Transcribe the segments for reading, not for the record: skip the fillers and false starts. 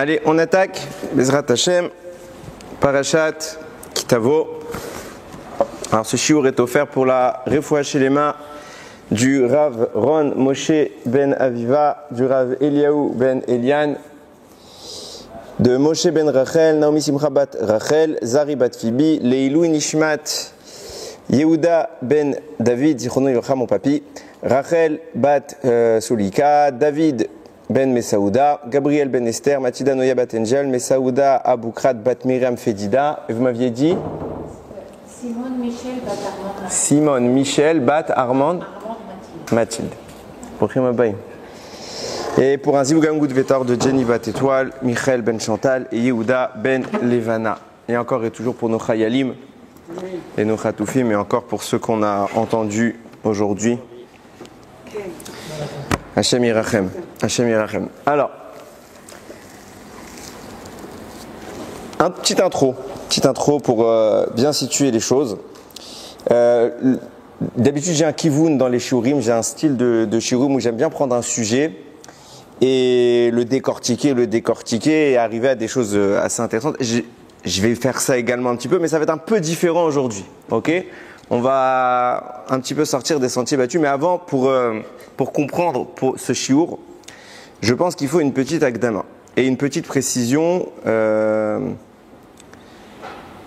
Allez, on attaque. Bezrat Hashem, Parashat Kitavo. Alors, ce shiur est offert pour la Refoua Shelema du Rav Ron Moshe ben Aviva, du Rav Eliaou ben Elian, de Moshe ben Rachel, Naomi Simcha bat Rachel, Zari bat Fibi, Leilou Nishmat, Yehuda ben David, Zichrono Yocha, mon papi, Rachel bat Sulika, David ben Mesaouda, Gabriel ben Esther, Mathilda Noya bat Angel, Mesaouda Aboukrat bat Myriam Fedida. Et vous m'aviez dit Simone Michel bat Armand. Simone Michel bat Armand Mathilde. Et pour un Zivugam Goud Vetar de Jenny bat Étoile, Michael ben Chantal et Yehuda ben Levana. Et encore et toujours pour nos Chayalim et nos Khatoufim, et encore pour ceux qu'on a entendus aujourd'hui. Hashem Yirachem. Hashem Yirachem. Alors, un petite intro pour bien situer les choses. D'habitude, j'ai un kivoun dans les shiurim, j'ai un style de shiurim où j'aime bien prendre un sujet et le décortiquer et arriver à des choses assez intéressantes. Je vais faire ça également un petit peu, mais ça va être un peu différent aujourd'hui. Ok ? On va un petit peu sortir des sentiers battus, mais avant, pour comprendre ce shiur, je pense qu'il faut une petite akdama et une petite précision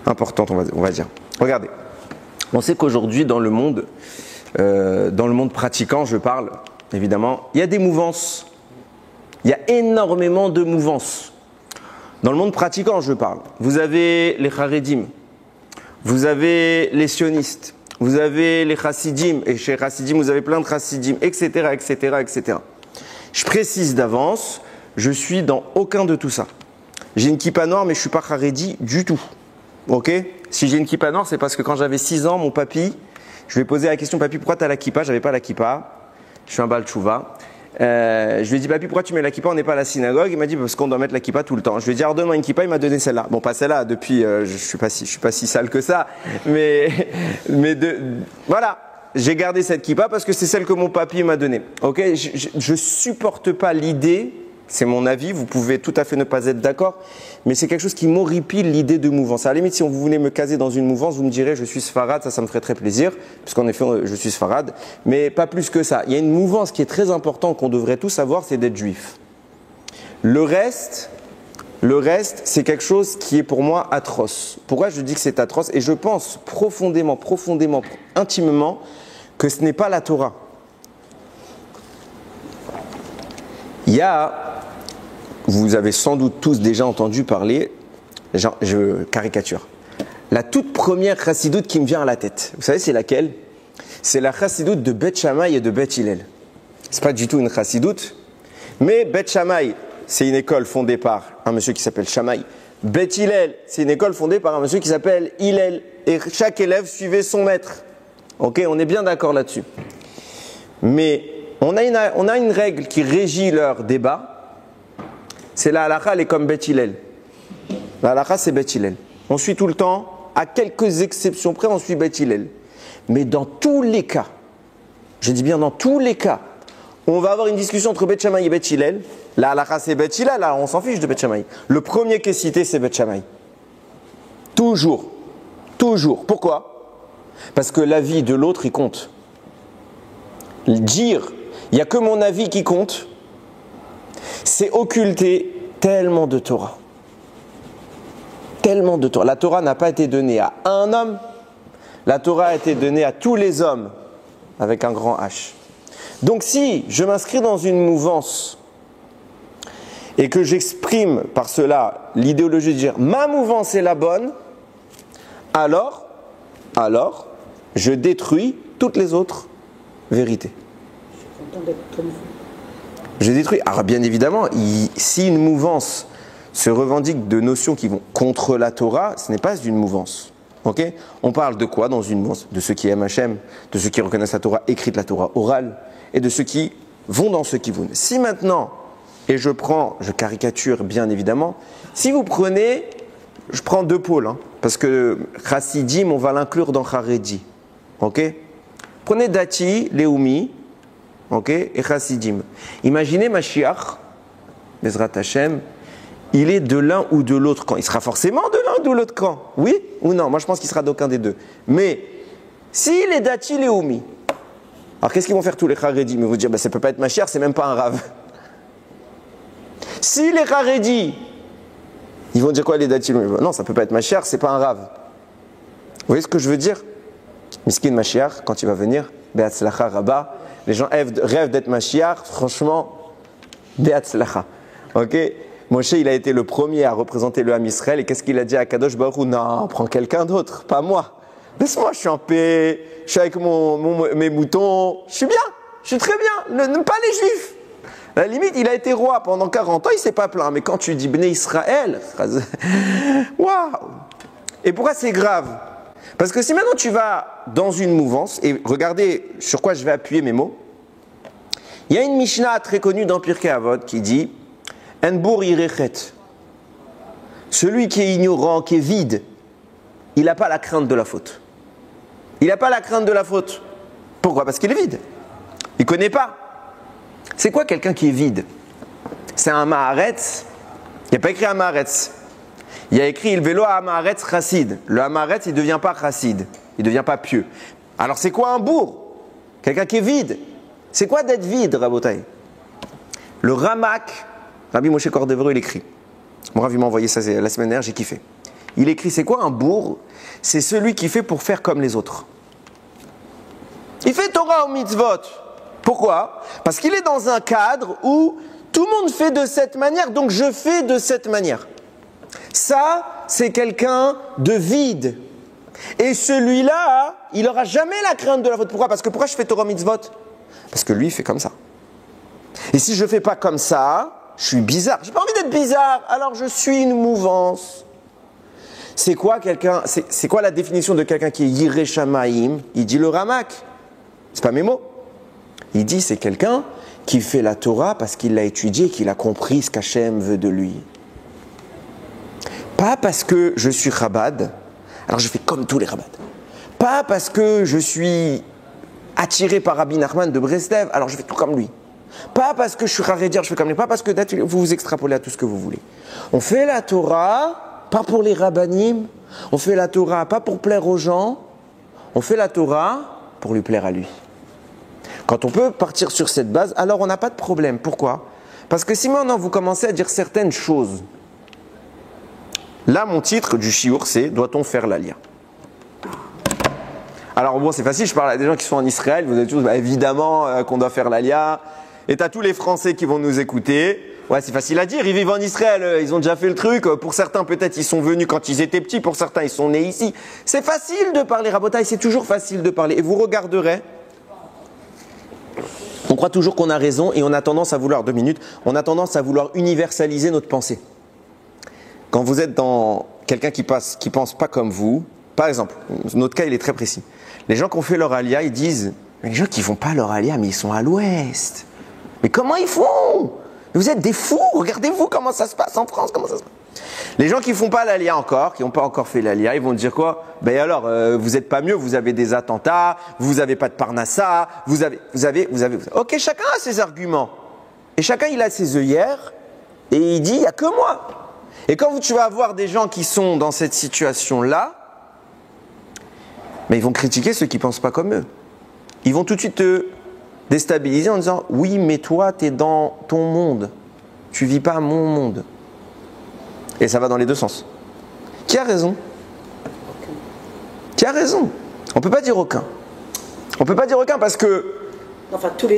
importante, on va dire. Regardez, on sait qu'aujourd'hui, dans le monde pratiquant, je parle, évidemment, il y a des mouvances. Il y a énormément de mouvances. Dans le monde pratiquant, je parle. Vous avez les Haredim, vous avez les sionistes, vous avez les chassidim, et chez chassidim, vous avez plein de chassidim, etc., etc., etc. Je précise d'avance, je suis dans aucun de tout ça. J'ai une kippa noire, mais je ne suis pas haredi du tout. Ok ? Si j'ai une kippa noire, c'est parce que quand j'avais 6 ans, mon papy, je lui ai posé la question, papy, pourquoi tu as la kippa ? Je n'avais pas la kippa. Je suis un Baal Tchouva. Je lui ai dit, papy, pourquoi tu mets la kippa ? On n'est pas à la synagogue. Il m'a dit, parce qu'on doit mettre la kippa tout le temps. Je lui ai dit, alors donne-moi une kippa. Il m'a donné celle-là. Bon, pas celle-là. Depuis, je suis pas si sale que ça. Voilà. J'ai gardé cette kippa parce que c'est celle que mon papy m'a donnée. Ok ? Je supporte pas l'idée. C'est mon avis, vous pouvez tout à fait ne pas être d'accord, mais c'est quelque chose qui m'horripile l'idée de mouvance. À la limite, si vous voulez me caser dans une mouvance, vous me direz je suis sfarad, ça me ferait très plaisir, puisqu'en effet je suis sfarad, mais pas plus que ça. Il y a une mouvance qui est très importante qu'on devrait tous savoir, c'est d'être juif. Le reste, c'est quelque chose qui est pour moi atroce. Pourquoi je dis que c'est atroce ? Et je pense profondément, intimement, que ce n'est pas la Torah. Vous avez sans doute tous déjà entendu parler, je caricature, la toute première chassidoute qui me vient à la tête. Vous savez c'est laquelle ? C'est la chassidoute de Beth Shammai et de Beth Hillel. C'est pas du tout une chassidoute, mais Beth Shammai, c'est une école fondée par un monsieur qui s'appelle Shammai. Beth Hillel, c'est une école fondée par un monsieur qui s'appelle Hillel. Et chaque élève suivait son maître. Ok, on est bien d'accord là-dessus. Mais on a une règle qui régit leur débat. C'est la halakha, elle est comme Beth Hillel. La halakha, c'est Beth Hillel. On suit tout le temps, à quelques exceptions près, on suit Beth Hillel. Mais dans tous les cas, je dis bien dans tous les cas, on va avoir une discussion entre Beth Shammai et Beth Hillel. La halakha, c'est Beth Hillel, là, on s'en fiche de Beth Shammai. Le premier qui est cité, c'est Beth Shammai. Toujours. Pourquoi ? Parce que l'avis de l'autre, il compte. Dire, il n'y a que mon avis qui compte, c'est occulter tellement de Torah. Tellement de Torah. La Torah n'a pas été donnée à un homme, la Torah a été donnée à tous les hommes, avec un grand H. Donc si je m'inscris dans une mouvance et que j'exprime par cela l'idéologie de dire ma mouvance est la bonne, alors je détruis toutes les autres vérités. Je suis content d'être comme vous. Je détruis. Alors bien évidemment, si une mouvance se revendique de notions qui vont contre la Torah, ce n'est pas une mouvance. Okay ? On parle de quoi dans une mouvance ? De ceux qui aiment Hachem, de ceux qui reconnaissent la Torah écrite, la Torah orale, et de ceux qui vont dans ce qui vont. Si maintenant, et je caricature bien évidemment, si vous prenez, je prends 2 pôles, parce que Chassidim, on va l'inclure dans Haredi. Ok ? Prenez Dati, Léoumi, ok, et Chassidim. Imaginez Mashiach, Bezrat Hashem, il est de l'un ou de l'autre camp. Il sera forcément de l'un ou de l'autre camp. Oui ou non? Moi, je pense qu'il sera d'aucun des deux. Mais s'il est dati léoumi, alors qu'est-ce qu'ils vont faire tous les Haredim? Ils vont dire, ça ne peut pas être Mashiach, c'est même pas un rave. Si les Haredim, ils vont dire quoi les dati léoumi? Non, ça ne peut pas être Mashiach, c'est pas un rave. Vous voyez ce que je veux dire? Miskin Mashiach, quand il va venir, Be'atzlacha Rabba, les gens rêvent d'être Mashiach, franchement, Be'atzlacha. Ok? Moshe, il a été le premier à représenter le Ham Israël, et qu'est-ce qu'il a dit à Kadosh Baruch Hu? Non, prends quelqu'un d'autre, pas moi. Laisse-moi, je suis en paix, je suis avec mes moutons, je suis bien, je suis très bien, ne pas les Juifs. À la limite, il a été roi pendant 40 ans, il ne s'est pas plaint, mais quand tu dis Bnei Israël, waouh! Et pourquoi c'est grave? Parce que si maintenant tu vas dans une mouvance, et regardez sur quoi je vais appuyer mes mots, il y a une Mishnah très connue dans Pirkei Avot qui dit Enbour irechet. Celui qui est ignorant, qui est vide, il n'a pas la crainte de la faute. Il n'a pas la crainte de la faute. Pourquoi? Parce qu'il est vide. Il ne connaît pas. C'est quoi quelqu'un qui est vide? C'est un Maharetz. Il n'y a pas écrit un Maharetz. Il y a écrit il vélo à Hamaretz chassid. Le Hamaretz, il ne devient pas chassid. Il ne devient pas pieux. Alors c'est quoi un bourg? Quelqu'un qui est vide. C'est quoi d'être vide, Rabotai? Le Ramak, Rabbi Moshe Cordovero, il écrit. Mon Rav, il m'a envoyé ça la semaine dernière, j'ai kiffé. Il écrit, c'est quoi un bourg? C'est celui qui fait pour faire comme les autres. Il fait Torah au mitzvot. Pourquoi? Parce qu'il est dans un cadre où tout le monde fait de cette manière, donc je fais de cette manière. Ça, c'est quelqu'un de vide. Et celui-là, il n'aura jamais la crainte de la faute. Pourquoi? Parce que pourquoi je fais Torah mitzvot? Parce que lui, il fait comme ça. Et si je ne fais pas comme ça, je suis bizarre. Je n'ai pas envie d'être bizarre, alors je suis une mouvance. C'est quoi quelqu'un? C'est quoi la définition de quelqu'un qui est Yireh Shamayim? Il dit le Ramak. C'est pas mes mots. Il dit c'est quelqu'un qui fait la Torah parce qu'il l'a étudié, qu'il a compris ce qu'Hachem veut de lui. Pas parce que je suis Chabad, alors je fais comme tous les Chabad. Pas parce que je suis attiré par Rabbi Nachman de Breslev, alors je fais tout comme lui. Pas parce que je suis Haredir, je fais comme lui. Pas parce que vous vous extrapolez à tout ce que vous voulez. On fait la Torah, pas pour les Rabbanim. On fait la Torah, pas pour plaire aux gens. On fait la Torah pour lui plaire à lui. Quand on peut partir sur cette base, alors on n'a pas de problème. Pourquoi? Parce que si maintenant vous commencez à dire certaines choses, là, mon titre du chiour, c'est « Doit-on faire l'Alia ?» Alors bon, c'est facile, je parle à des gens qui sont en Israël, vous êtes tous, évidemment qu'on doit faire l'Alia. Et tu as tous les Français qui vont nous écouter. Ouais, c'est facile à dire, ils vivent en Israël, ils ont déjà fait le truc. Pour certains, peut-être, ils sont venus quand ils étaient petits, pour certains, ils sont nés ici. C'est facile de parler, Rabotai, c'est toujours facile de parler. Et vous regarderez, on croit toujours qu'on a raison et on a tendance à vouloir, 2 minutes, on a tendance à vouloir universaliser notre pensée. Quand vous êtes dans quelqu'un qui pense pas comme vous, par exemple, notre cas il est très précis. Les gens qui ont fait leur alia, ils disent, mais les gens qui font pas leur alia, mais ils sont à l'ouest. Mais comment ils font? Vous êtes des fous, regardez-vous comment ça se passe en France, comment ça se passe. Les gens qui font pas l'alia encore, qui n'ont pas encore fait l'alia, ils vont dire quoi? Ben alors, vous n'êtes pas mieux, vous avez des attentats, vous n'avez pas de parnassa, vous avez. Ok, chacun a ses arguments. Et chacun il a ses œillères, et il dit, il n'y a que moi. Et quand tu vas avoir des gens qui sont dans cette situation-là, mais ils vont critiquer ceux qui ne pensent pas comme eux. Ils vont tout de suite te déstabiliser en disant « Oui, mais toi, tu es dans ton monde. Tu ne vis pas mon monde. » Et ça va dans les deux sens. Qui a raison? Qui a raison? On ne peut pas dire aucun. On ne peut pas dire aucun parce que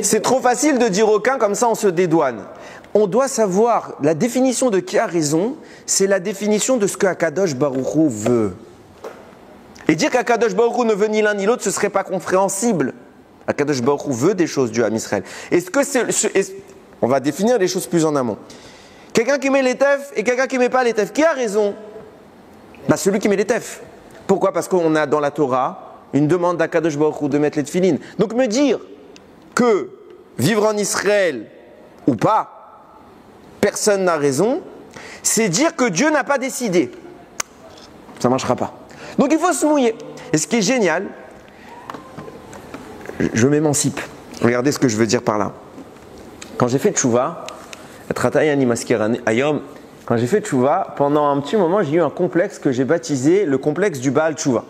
c'est trop facile de dire aucun, comme ça on se dédouane. On doit savoir, la définition de qui a raison, c'est la définition de ce que Akadosh Baruch Hu veut. Et dire qu'Akadosh Baruch Hu ne veut ni l'un ni l'autre, ce ne serait pas compréhensible. Akadosh Baruch Hu veut des choses du Ham Israël. On va définir les choses plus en amont. Quelqu'un qui met les tefs et quelqu'un qui ne met pas les tefs, qui a raison? Celui qui met les tefs. Pourquoi? Parce qu'on a dans la Torah une demande d'Akadosh Baruch Hu de mettre les tefilines. Donc me dire que vivre en Israël ou pas, personne n'a raison, c'est dire que Dieu n'a pas décidé. Ça ne marchera pas. Donc il faut se mouiller. Et ce qui est génial, je m'émancipe. Regardez ce que je veux dire par là. Quand j'ai fait tchouva, quand j'ai fait tchouva, pendant un petit moment, j'ai eu un complexe que j'ai baptisé le complexe du Baal Tchouva.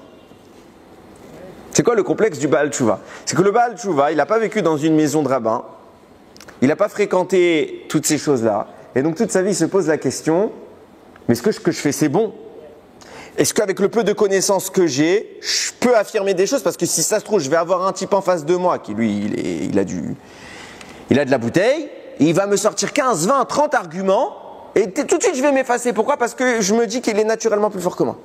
C'est quoi le complexe du Baal Tchouva? C'est que le Baal Tchouva, il n'a pas vécu dans une maison de rabbin, il n'a pas fréquenté toutes ces choses-là, et donc toute sa vie, il se pose la question, mais est-ce que ce que je fais, c'est bon? Est-ce qu'avec le peu de connaissances que j'ai, je peux affirmer des choses? Parce que si ça se trouve, je vais avoir un type en face de moi qui, lui, il a de la bouteille, et il va me sortir 15, 20, 30 arguments, et tout de suite, je vais m'effacer. Pourquoi? Parce que je me dis qu'il est naturellement plus fort que moi.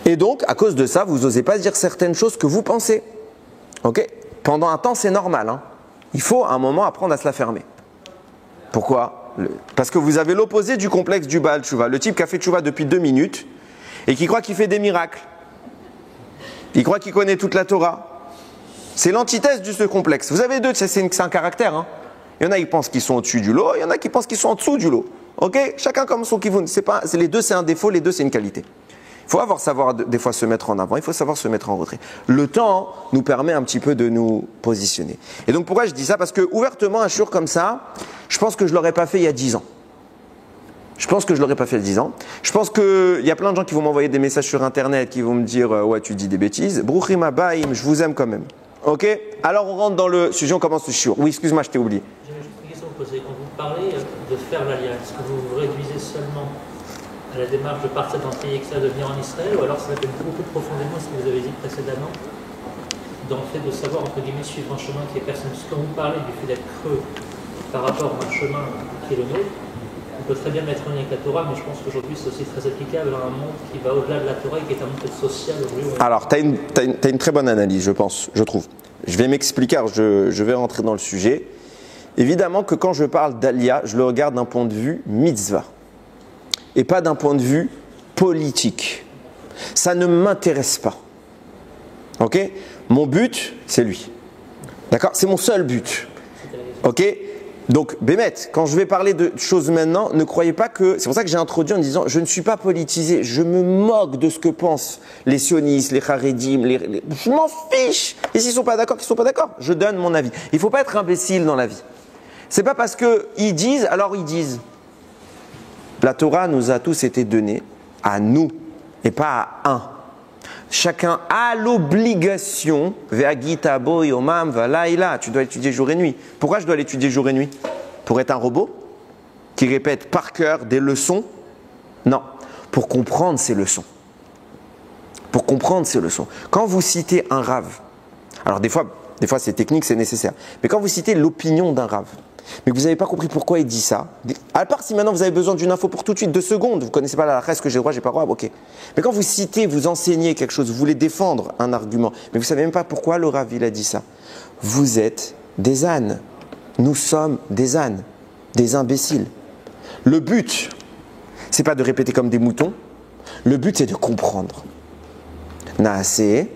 Et donc, à cause de ça, vous n'osez pas dire certaines choses que vous pensez. Ok? Pendant un temps, c'est normal. Hein. Il faut à un moment apprendre à se la fermer. Pourquoi? Parce que vous avez l'opposé du complexe du Baal Tchouva. Le type qui a fait Tchouva depuis 2 minutes et qui croit qu'il fait des miracles. Il croit qu'il connaît toute la Torah. C'est l'antithèse de ce complexe. Vous avez deux, c'est un caractère. Hein. Il y en a qui pensent qu'ils sont au-dessus du lot, il y en a qui pensent qu'ils sont en dessous du lot. Ok? Chacun comme son kivun. Les deux, c'est un défaut, les deux, c'est une qualité. Il faut savoir des fois se mettre en avant, il faut savoir se mettre en retrait. Le temps nous permet un petit peu de nous positionner. Et donc pourquoi je dis ça? Parce que ouvertement, un shiur comme ça, je pense que je ne l'aurais pas fait il y a 10 ans. Je pense que je ne l'aurais pas fait il y a 10 ans. Je pense qu'il y a plein de gens qui vont m'envoyer des messages sur Internet, qui vont me dire ouais, tu dis des bêtises. Bruchim Abaim, je vous aime quand même. Ok? Alors on rentre dans le sujet, on commence le shiur. Oui, excuse-moi, je t'ai oublié. J'ai juste une question à vous poser. Quand vous parlez de faire l'alliance, est-ce que vous vous réduisez seulement à la démarche de partir d'un pays extérieur de venir en Israël, ou alors ça va beaucoup plus profondément ce que vous avez dit précédemment, dans le fait de savoir, entre guillemets, suivre un chemin qui est personnel? Parce que quand vous parlez du fait d'être creux par rapport à un chemin qui est le nôtre, on peut très bien mettre en lien avec la Torah, mais je pense qu'aujourd'hui c'est aussi très applicable à un monde qui va au-delà de la Torah et qui est un monde social aujourd'hui. Alors, tu as une très bonne analyse, je pense, je trouve. Je vais m'expliquer, je vais rentrer dans le sujet. Évidemment que quand je parle d'Alia, je le regarde d'un point de vue mitzvah et pas d'un point de vue politique. Ça ne m'intéresse pas. Ok? Mon but, c'est lui. D'accord? C'est mon seul but. Ok? Donc, Bémet, quand je vais parler de choses maintenant, ne croyez pas que... C'est pour ça que j'ai introduit en disant, je ne suis pas politisé, je me moque de ce que pensent les sionistes, les charedim, je m'en fiche. Et s'ils ne sont pas d'accord, qu'ils ne sont pas d'accord. Je donne mon avis. Il ne faut pas être imbécile dans la vie. C'est pas parce qu'ils disent, alors ils disent. La Torah nous a tous été donnée à nous et pas à un. Chacun a l'obligation, tu dois étudier jour et nuit. Pourquoi je dois l'étudier jour et nuit? Pour être un robot qui répète par cœur des leçons? Non, pour comprendre ces leçons. Pour comprendre ces leçons. Quand vous citez un rave, alors des fois c'est technique, c'est nécessaire, mais quand vous citez l'opinion d'un rave, mais que vous n'avez pas compris pourquoi il dit ça, à part si maintenant vous avez besoin d'une info pour tout de suite, 2 secondes, vous ne connaissez pas la reste que j'ai droit, j'ai pas droit, ok. Mais quand vous citez, vous enseignez quelque chose, vous voulez défendre un argument, mais vous ne savez même pas pourquoi le Rav il a dit ça, vous êtes des ânes. Nous sommes des ânes, des imbéciles. Le but, c'est pas de répéter comme des moutons, le but c'est de comprendre. Naasé,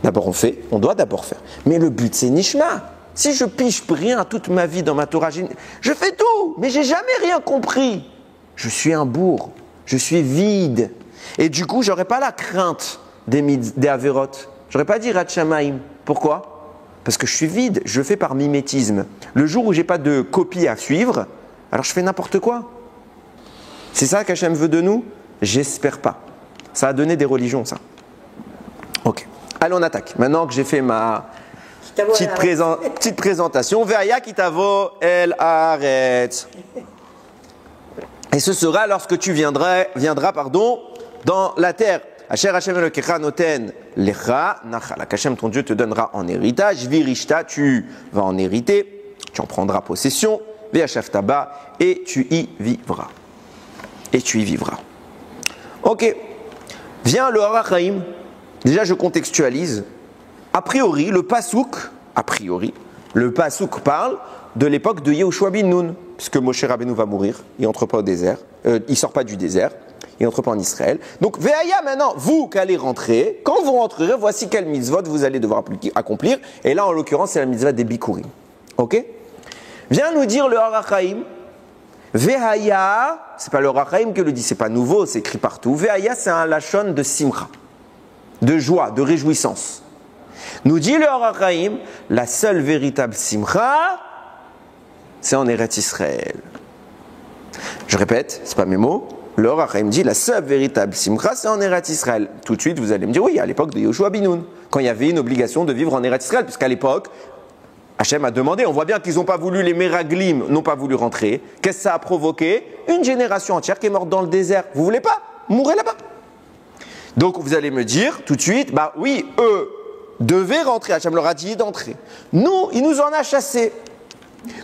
d'abord on fait, on doit d'abord faire, mais le but c'est Nishma. Si je piche rien toute ma vie dans ma Torah, je fais tout, mais j'ai jamais rien compris. Je suis un bourg, je suis vide. Et du coup, j'aurais pas la crainte des avérotes. J'aurais pas dit Ratchamaim. Pourquoi? Parce que je suis vide, je fais par mimétisme. Le jour où j'ai pas de copie à suivre, alors je fais n'importe quoi. C'est ça qu'Hachem veut de nous? J'espère pas. Ça a donné des religions, ça. Ok. Allez, on attaque. Maintenant que j'ai fait ma... Petite présentation. Ve'aya kitavo el haaretz. Et ce sera lorsque tu viendras dans la terre. Asher Hashem Elokecha noten lecha nachala. Qu'Hashem ton Dieu te donnera en héritage. Virishta, tu vas en hériter. Tu en prendras possession. Ve'ashaftaba, et tu y vivras. Et tu y vivras. Ok. Vient le harachaim. Déjà, je contextualise. A priori, le pasouk parle de l'époque de Yehoshua bin Nun, puisque Moshe Rabbeinu va mourir, il n'entre pas au désert, il sort pas du désert, il n'entre pas en Israël. Donc, Ve'aya maintenant, vous qui allez rentrer, quand vous rentrerez, voici quelle mitzvot vous allez devoir accomplir. Et là, en l'occurrence, c'est la mitzvah des bikurim. Ok? Viens nous dire le harachaim. Ve'aya, c'est pas le harachaim qui le dit, c'est pas nouveau, c'est écrit partout. Ve'aya, c'est un lachon de simcha, de joie, de réjouissance. Nous dit le harachaim, la seule véritable simcha, c'est en Eretz Israël. Je répète, c'est pas mes mots. Le Or HaChaim dit la seule véritable simcha, c'est en Eretz Israël. Tout de suite, vous allez me dire oui, à l'époque de Yoshua bin Nun, quand il y avait une obligation de vivre en Eretz Israël, puisqu'à l'époque, Hachem a demandé, on voit bien qu'ils n'ont pas voulu, les Meraglim n'ont pas voulu rentrer. Qu'est-ce que ça a provoqué? Une génération entière qui est morte dans le désert. Vous voulez pas? Mourrez là-bas. Donc vous allez me dire tout de suite, bah oui, eux devaient rentrer, Hachem leur a dit d'entrer. Nous, il nous en a chassés.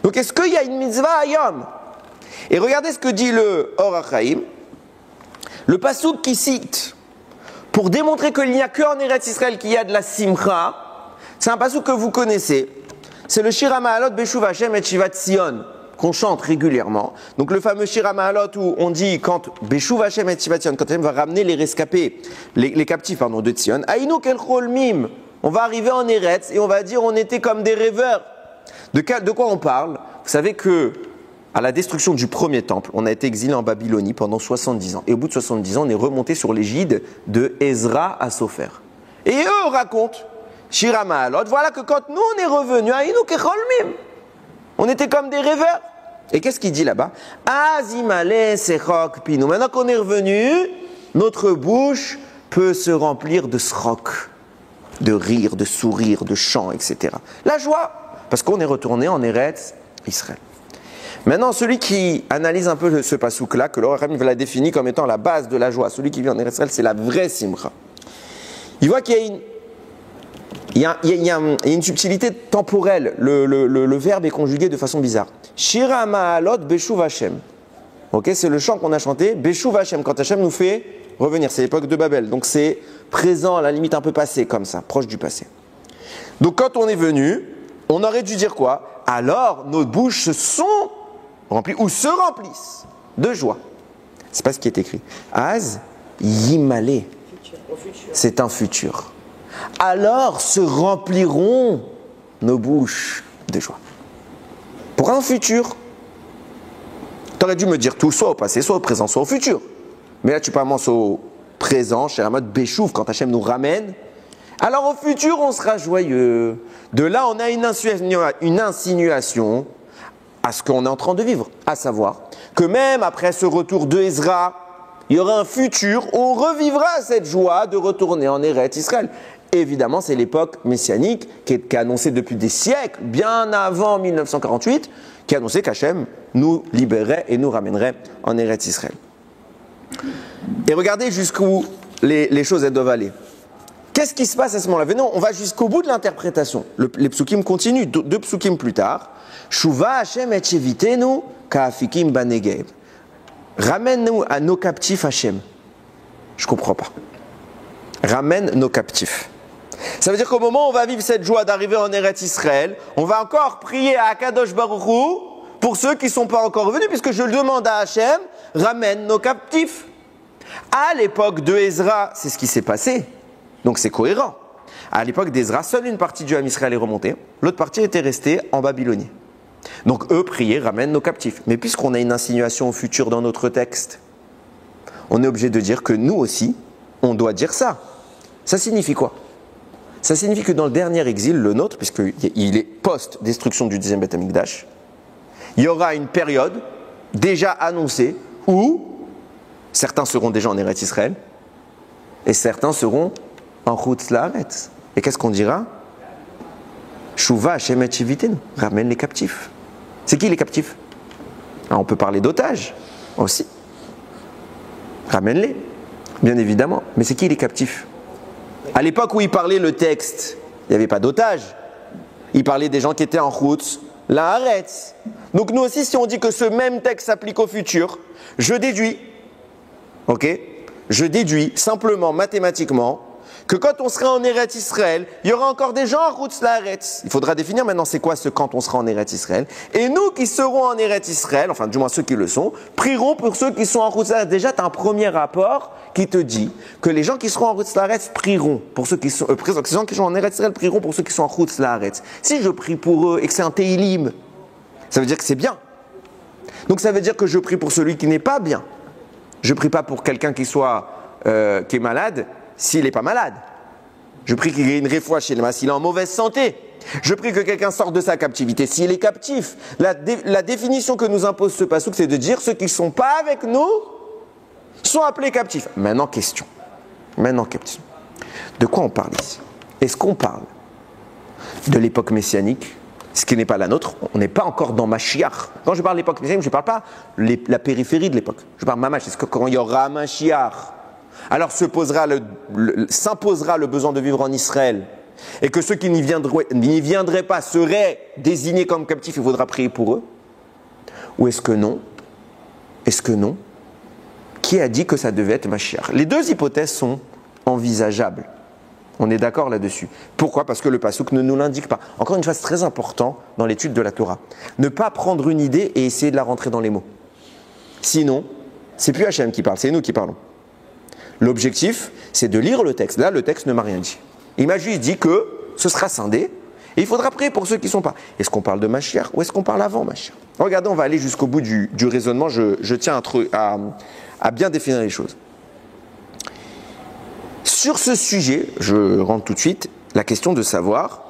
Donc est-ce qu'il y a une mitzvah à Yom? Et regardez ce que dit le Or HaChaim. Le passouk qui cite, pour démontrer qu'il n'y a qu'en Eretz Israël qu'il y a de la simcha, c'est un passouk que vous connaissez. C'est le Shir HaMa'alot Beshuv Hashem et Shivat Zion, qu'on chante régulièrement. Donc le fameux Shir HaMa'alot où on dit quand Beshuv Hashem et Shivat Zion, quand Hashem va ramener les rescapés, les captifs de Zion, Aïnou kel cholmim, on va arriver en Eretz et on va dire on était comme des rêveurs. De quoi on parle? Vous savez que à la destruction du premier temple, on a été exilé en Babylonie pendant 70 ans. Et au bout de 70 ans, on est remonté sur l'égide de Ezra à Sopher. Et eux racontent, Shir HaMa'alot, voilà que quand nous on est revenus, on était comme des rêveurs. Et qu'est-ce qu'il dit là-bas? Azimale sechok pinu. Maintenant qu'on est revenu, notre bouche peut se remplir de srok, de rire, de sourire, de chant, etc. La joie, parce qu'on est retourné en Eretz Israël. Maintenant, celui qui analyse un peu ce passouk-là, que l'Or HaChaim l'a défini comme étant la base de la joie, celui qui vit en Eretz Israël, c'est la vraie simcha. Il voit qu'il y a une subtilité temporelle. Le verbe est conjugué de façon bizarre. Shir HaMa'alot Beshuv Hashem. Ok, c'est le chant qu'on a chanté. Beshuv Hashem, quand Hashem nous fait revenir. C'est l'époque de Babel. Donc c'est présent, à la limite un peu passé, comme ça, proche du passé. Donc quand on est venu, on aurait dû dire quoi? Alors nos bouches se sont remplies ou se remplissent de joie. C'est pas ce qui est écrit. Az Yimale. C'est un futur. Alors se rempliront nos bouches de joie. Pour un futur. Tu aurais dû me dire tout, soit au passé, soit au présent, soit au futur. Mais là, tu commences au présent, chez la mode Béchouf, quand Hachem nous ramène. Alors au futur, on sera joyeux. De là, on a une insinuation à ce qu'on est en train de vivre. À savoir que même après ce retour de Ezra, il y aura un futur où on revivra cette joie de retourner en Eretz Israël. Évidemment, c'est l'époque messianique qui est annoncée depuis des siècles, bien avant 1948, qui annonçait qu'Hachem nous libérerait et nous ramènerait en Eretz Israël. Et regardez jusqu'où les choses elles doivent aller. Qu'est-ce qui se passe à ce moment-là? Venons, on va jusqu'au bout de l'interprétation. Les psukim continuent, deux psukim plus tard. Shuva Hashem et Shevitenu ka'afikim banegev. Ramène-nous à nos captifs, Hachem. Je ne comprends pas. Ramène nos captifs. Ça veut dire qu'au moment où on va vivre cette joie d'arriver en Eretz Israël, on va encore prier à Akadosh Baruch Hu pour ceux qui ne sont pas encore venus, puisque je le demande à Hachem, ramène nos captifs. À l'époque de Ezra, c'est ce qui s'est passé. Donc c'est cohérent. À l'époque d'Ezra, seule une partie du Ham Israël est remontée, l'autre partie était restée en Babylonie. Donc eux priaient, ramène nos captifs. Mais puisqu'on a une insinuation au futur dans notre texte, on est obligé de dire que nous aussi, on doit dire ça. Ça signifie quoi? Ça signifie que dans le dernier exil, le nôtre, puisqu'il est post-destruction du 10e Beth Amikdash, il y aura une période déjà annoncée où certains seront déjà en Eretz Israël et certains seront en Chutz La'aretz. Et qu'est-ce qu'on dira? Shuva Hashem et Shevitenu, ramène les captifs. C'est qui les captifs? Alors, on peut parler d'otages aussi. Ramène-les, bien évidemment. Mais c'est qui les captifs? À l'époque où il parlait le texte, il n'y avait pas d'otages. Il parlait des gens qui étaient en Chutz La'aretz. Donc nous aussi, si on dit que ce même texte s'applique au futur, je déduis, je déduis simplement, mathématiquement, que quand on sera en Eretz Israël, il y aura encore des gens en Chutz La'aretz. Il faudra définir maintenant c'est quoi ce quand on sera en Eretz Israël. Et nous qui serons en Eretz Israël, enfin du moins ceux qui le sont, prieront pour ceux qui sont en Chutz La'aretz. Déjà, tu as un premier rapport qui te dit que les gens qui seront en Chutz La'aretz prieront pour ceux qui sont, les gens qui sont en Eretz Israël prieront pour ceux qui sont en Chutz La'aretz. Si je prie pour eux et que c'est un Teilim, ça veut dire que c'est bien. Donc ça veut dire que je prie pour celui qui n'est pas bien. Je ne prie pas pour quelqu'un qui est malade s'il n'est pas malade. Je prie qu'il y ait une réfoua chez le mas s'il est en mauvaise santé. Je prie que quelqu'un sorte de sa captivité. S'il est captif, la définition que nous impose ce passouk, c'est de dire ceux qui ne sont pas avec nous sont appelés captifs. Maintenant, question. De quoi on parle ici? Est-ce qu'on parle de l'époque messianique, ce qui n'est pas la nôtre? On n'est pas encore dans Mashiach. Quand je parle de l'époque messianique, je ne parle pas la périphérie de l'époque. Je parle Mamash. Est-ce que quand il y aura Mashiach, alors s'imposera le besoin de vivre en Israël, et que ceux qui n'y viendraient pas seraient désignés comme captifs, il faudra prier pour eux? Ou est-ce que non? Qui a dit que ça devait être Mashiach? Les deux hypothèses sont envisageables. On est d'accord là-dessus. Pourquoi? Parce que le passouk ne nous l'indique pas. Encore une fois, c'est très important dans l'étude de la Torah. Ne pas prendre une idée et essayer de la rentrer dans les mots. Sinon, c'est plus Hachem qui parle, c'est nous qui parlons. L'objectif, c'est de lire le texte. Là, le texte ne m'a rien dit. Il m'a juste dit que ce sera scindé et il faudra prier pour ceux qui ne sont pas. Est-ce qu'on parle de Mashiach ou est-ce qu'on parle avant Mashiach? Regardez, on va aller jusqu'au bout du raisonnement. Je tiens à bien définir les choses. Sur ce sujet, je rentre tout de suite, la question de savoir,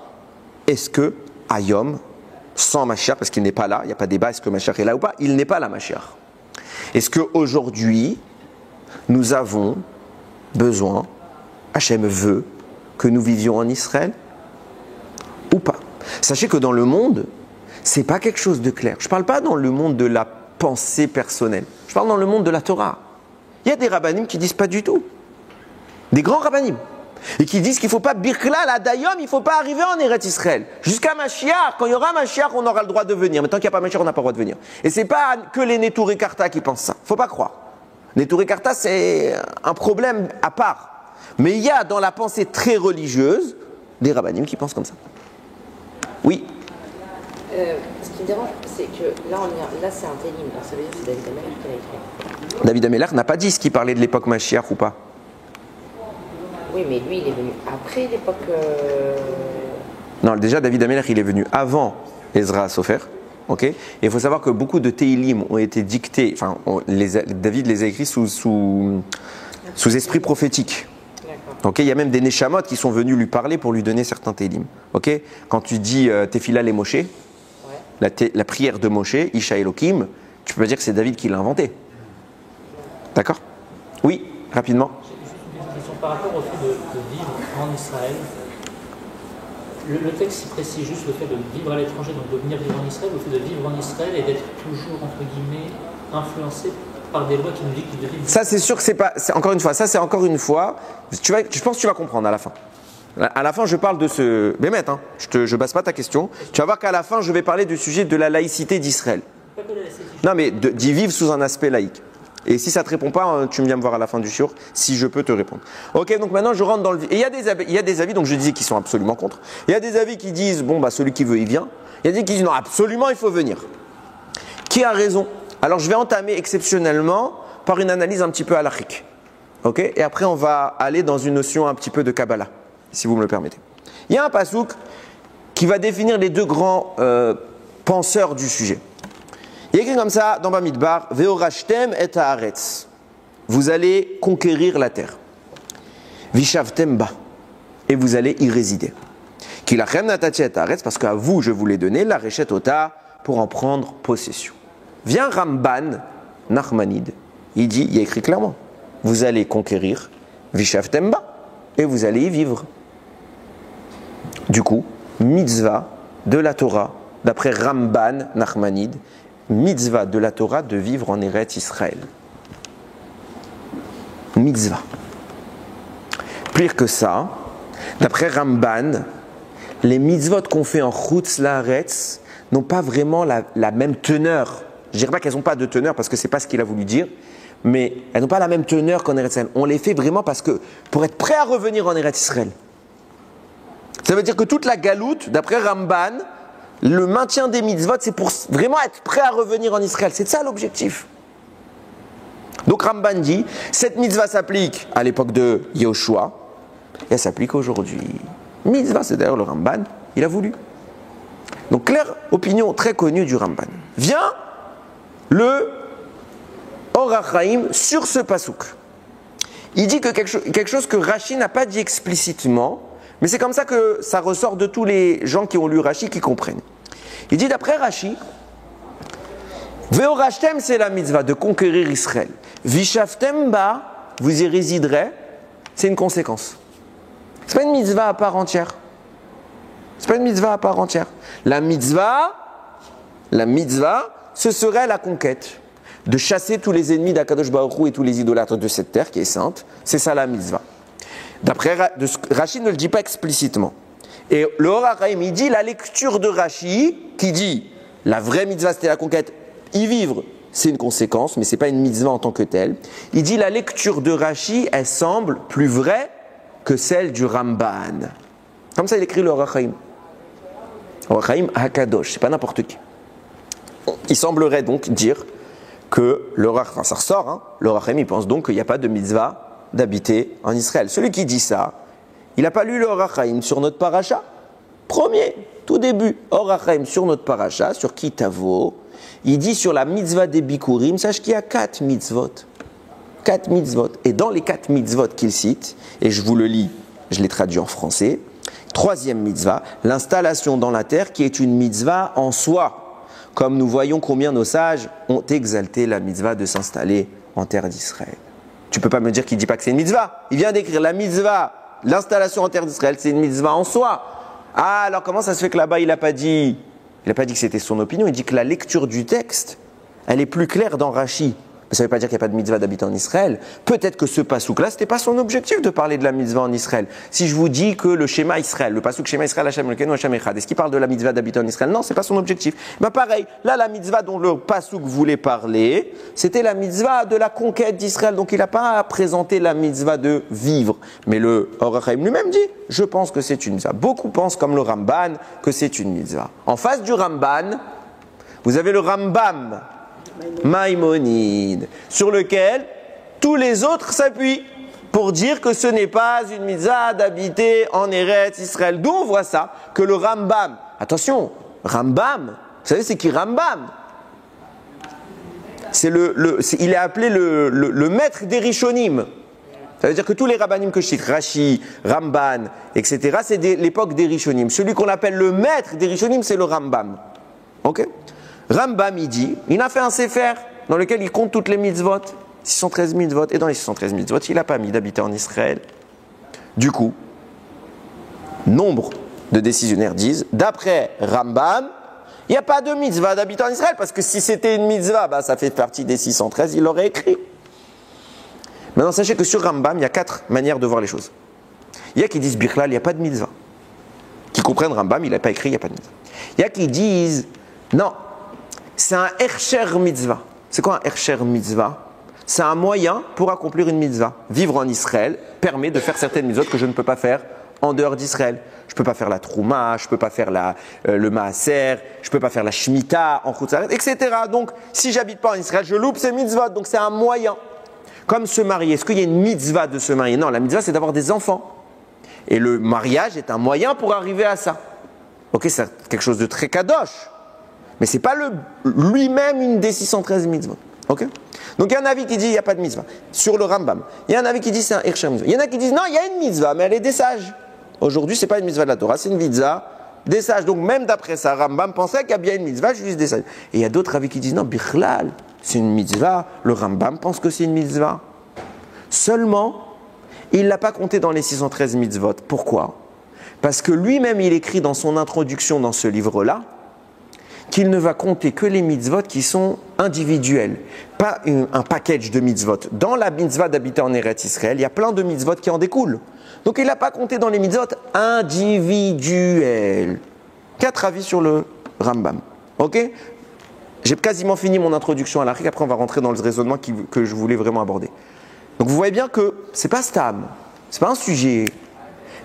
est-ce que Hayom, sans Mashiach, parce qu'il n'est pas là, il n'y a pas de débat, est-ce que Mashiach est là ou pas? Il n'est pas là, Mashiach. Est-ce qu'aujourd'hui, nous avons besoin, Hachem veut, que nous vivions en Israël ou pas? Sachez que dans le monde, ce n'est pas quelque chose de clair. Je ne parle pas dans le monde de la pensée personnelle. Je parle dans le monde de la Torah. Il y a des rabbanim qui disent pas du tout. Des grands rabbanim. Et qui disent qu'il ne faut pas birklal adayom, il ne faut pas arriver en Eretz Israël. Jusqu'à Mashiach, quand il y aura Mashiach, on aura le droit de venir. Mais tant qu'il n'y a pas Mashiach, on n'a pas le droit de venir. Et ce n'est pas que les Neturei Karta qui pensent ça. Il ne faut pas croire. Neturei Karta, c'est un problème à part. Mais il y a dans la pensée très religieuse des rabbanim qui pensent comme ça. Oui. Ce qui me dérange, c'est que là c'est un télim. Alors ça veut dire que c'est David Ameller qui l'a écrit. David Ameller n'a pas dit ce qu'il parlait de l'époque Mashiach ou pas. Oui, mais lui, il est venu après l'époque... Non, déjà, David Ameller, il est venu avant Ezra Sofer. Okay, et il faut savoir que beaucoup de Teilim ont été dictés, enfin, David les a écrits sous esprit prophétique. Okay, il y a même des Neshamot qui sont venus lui parler pour lui donner certains Teilim. Okay, quand tu dis Tefila les Moshe, la prière de Moshe, Isha Elohim, tu peux pas dire que c'est David qui l'a inventé. D'accord? Oui, rapidement. Par rapport au fait de vivre en Israël, le texte précise juste le fait de vivre à l'étranger, donc de venir vivre en Israël, le fait de vivre en Israël et d'être toujours, entre guillemets, influencé par des lois qui nous disent qu'il devient... Ça, c'est sûr que c'est pas... Encore une fois, ça, c'est encore une fois... je pense que tu vas comprendre à la fin. À la fin, je parle de ce... Bémet, hein, je base pas ta question. Tu vas voir qu'à la fin, je vais parler du sujet de la laïcité d'Israël. Pas que la laïcité. Non, mais d'y vivre sous un aspect laïque. Et si ça ne te répond pas, tu viens me voir à la fin du shiur, si je peux te répondre. Ok, donc maintenant je rentre dans le... Et il y a des avis, donc je disais, qui sont absolument contre. Il y a des avis qui disent, bon, bah celui qui veut, il vient. Il y a des qui disent, non, absolument, il faut venir. Qui a raison? Alors je vais entamer exceptionnellement par une analyse un petit peu halachique. Ok? Et après, on va aller dans une notion un petit peu de Kabbalah, si vous me le permettez. Il y a un pasouk qui va définir les deux grands penseurs du sujet. Il y a écrit comme ça dans Bamidbar, Ve'orashtem et haaretz. Vous allez conquérir la terre. Vishavtem ba. Et vous allez y résider. Kilachem natati et haaretz, parce qu'à vous je vous l'ai donné, la rechet ota, pour en prendre possession. Vient Ramban, Nachmanide. Il y a écrit clairement, vous allez conquérir Vishavtem ba. Et vous allez y vivre. Du coup, mitzvah de la Torah, d'après Ramban, Nachmanide, mitzvah de la Torah de vivre en Eretz Israël. Mitzvah. Pire que ça, d'après Ramban, les mitzvot qu'on fait en Chutz Laaretz n'ont pas vraiment la même teneur. Je ne dirais pas qu'elles n'ont pas de teneur parce que ce n'est pas ce qu'il a voulu dire, mais elles n'ont pas la même teneur qu'en Eretz Israël. On les fait vraiment parce que pour être prêt à revenir en Eretz Israël. Ça veut dire que toute la galoute, d'après Ramban, le maintien des mitzvot, c'est pour vraiment être prêt à revenir en Israël. C'est ça l'objectif. Donc Ramban dit, cette mitzvah s'applique à l'époque de Yehoshua, et elle s'applique aujourd'hui. Mitzvah, c'est d'ailleurs le Ramban, il a voulu. Donc claire opinion très connue du Ramban. Vient le Or HaChaim sur ce pasouk. Il dit que quelque chose que Rashi n'a pas dit explicitement, Mais c'est comme ça que ça ressort de tous les gens qui ont lu Rashi qui comprennent. Il dit d'après Rashi, Ve'orashtem, c'est la mitzvah de conquérir Israël. Vishavtem ba, vous y résiderez, c'est une conséquence. C'est pas une mitzvah à part entière. C'est pas une mitzvah à part entière. La mitzvah, ce serait la conquête. De chasser tous les ennemis d'Akadosh Baruch Hu et tous les idolâtres de cette terre qui est sainte. C'est ça la mitzvah. D'après Rashi ne le dit pas explicitement. Et le Or HaChaim, il dit la lecture de Rashi qui dit la vraie mitzvah c'était la conquête, y vivre c'est une conséquence, mais c'est pas une mitzvah en tant que telle. Il dit la lecture de Rashi, elle semble plus vraie que celle du Ramban. Comme ça il écrit le Or HaChaim. Or HaChaim Hakadosh, c'est pas n'importe qui. Il semblerait donc dire que ça ressort, hein, le Or HaChaim il pense donc qu'il n'y a pas de mitzvah d'habiter en Israël. Celui qui dit ça, il n'a pas lu le Or HaChaim sur notre paracha. Premier, tout début, Or HaChaim sur notre paracha, sur Kitavo, il dit sur la mitzvah des Bikurim, sache qu'il y a 4 mitzvot. 4 mitzvot. Et dans les 4 mitzvot qu'il cite, et je vous le lis, je l'ai traduit en français, troisième mitzvah, l'installation dans la terre qui est une mitzvah en soi. Comme nous voyons combien nos sages ont exalté la mitzvah de s'installer en terre d'Israël. Tu ne peux pas me dire qu'il ne dit pas que c'est une mitzvah. Il vient d'écrire la mitzvah, l'installation en terre d'Israël, c'est une mitzvah en soi. Ah, alors comment ça se fait que là-bas, il n'a pas dit que c'était son opinion, il dit que la lecture du texte, elle est plus claire dans Rashi. Ça ne veut pas dire qu'il n'y a pas de mitzvah d'habiter en Israël. Peut-être que ce pasouk-là, ce n'était pas son objectif de parler de la mitzvah en Israël. Si je vous dis que le schéma Israël, le pasouk schéma Israël, Hashem Elokeinu, Hashem Echad, est-ce qu'il parle de la mitzvah d'habiter en Israël? Non, ce n'est pas son objectif. Ben pareil, là, la mitzvah dont le pasouk voulait parler, c'était la mitzvah de la conquête d'Israël. Donc il n'a pas présenté la mitzvah de vivre. Mais le Or HaChaim lui-même dit, je pense que c'est une mitzvah. Beaucoup pensent, comme le Ramban, que c'est une mitzvah. En face du Ramban, vous avez le Rambam, Maïmonide, sur lequel tous les autres s'appuient pour dire que ce n'est pas une mitzvah d'habiter en Eretz Israël. D'où on voit ça, que le Rambam, attention, Rambam, vous savez c'est qui Rambam? Il est appelé le maître des Rishonim. Ça veut dire que tous les rabbanim que je cite, Rashi, Ramban, etc., c'est l'époque des Rishonim. Celui qu'on appelle le maître des Rishonim, c'est le Rambam. Ok? Rambam, il a fait un sefer dans lequel il compte toutes les mitzvot, 613 mitzvot, et dans les 613 mitzvot, il n'a pas mis d'habiter en Israël. Du coup, nombre de décisionnaires disent, d'après Rambam, il n'y a pas de mitzvah d'habiter en Israël, parce que si c'était une mitzvah, bah, ça fait partie des 613, il l'aurait écrit. Maintenant, sachez que sur Rambam, il y a 4 manières de voir les choses. Il y a qui disent, Birklal, il n'y a pas de mitzvah. Qui comprennent Rambam, il n'a pas écrit, il n'y a pas de mitzvah. Il y a qui disent, non, c'est un Hersher mitzvah. C'est quoi un Hersher mitzvah? C'est un moyen pour accomplir une mitzvah. Vivre en Israël permet de faire certaines mitzvot que je ne peux pas faire en dehors d'Israël. Je ne peux pas faire la trouma, je ne peux pas faire le maaser, je ne peux pas faire la shmita en Chutz La'aretz, etc. Donc, si j'habite pas en Israël, je loupe ces mitzvot. Donc, c'est un moyen. Comme se marier. Est-ce qu'il y a une mitzvah de se marier? Non, la mitzvah, c'est d'avoir des enfants. Et le mariage est un moyen pour arriver à ça. Ok, c'est quelque chose de très kadosh. Mais ce n'est pas lui-même une des 613 mitzvot. Okay, donc il y a un avis qui dit il n'y a pas de mitzvah. Sur le Rambam. Il y a un avis qui dit c'est un Hersher mitzvah. Il y en a qui disent non, il y a une mitzvah, mais elle est des sages. Aujourd'hui, ce n'est pas une mitzvah de la Torah, c'est une mitzvah des sages. Donc même d'après ça, Rambam pensait qu'il y a bien une mitzvah juste des sages. Et il y a d'autres avis qui disent non, Bichlal, c'est une mitzvah. Le Rambam pense que c'est une mitzvah. Seulement, il ne l'a pas compté dans les 613 mitzvot. Pourquoi? Parce que lui-même, il écrit dans son introduction dans ce livre-là qu'il ne va compter que les mitzvot qui sont individuels, pas un package de mitzvot. Dans la mitzvah d'habiter en Eretz Israël, il y a plein de mitzvot qui en découlent. Donc il n'a pas compté dans les mitzvot individuels. 4 avis sur le Rambam. Ok? J'ai quasiment fini mon introduction à l'Afrique, après on va rentrer dans le raisonnement que je voulais vraiment aborder. Donc vous voyez bien que c'est pas stam, c'est pas un sujet.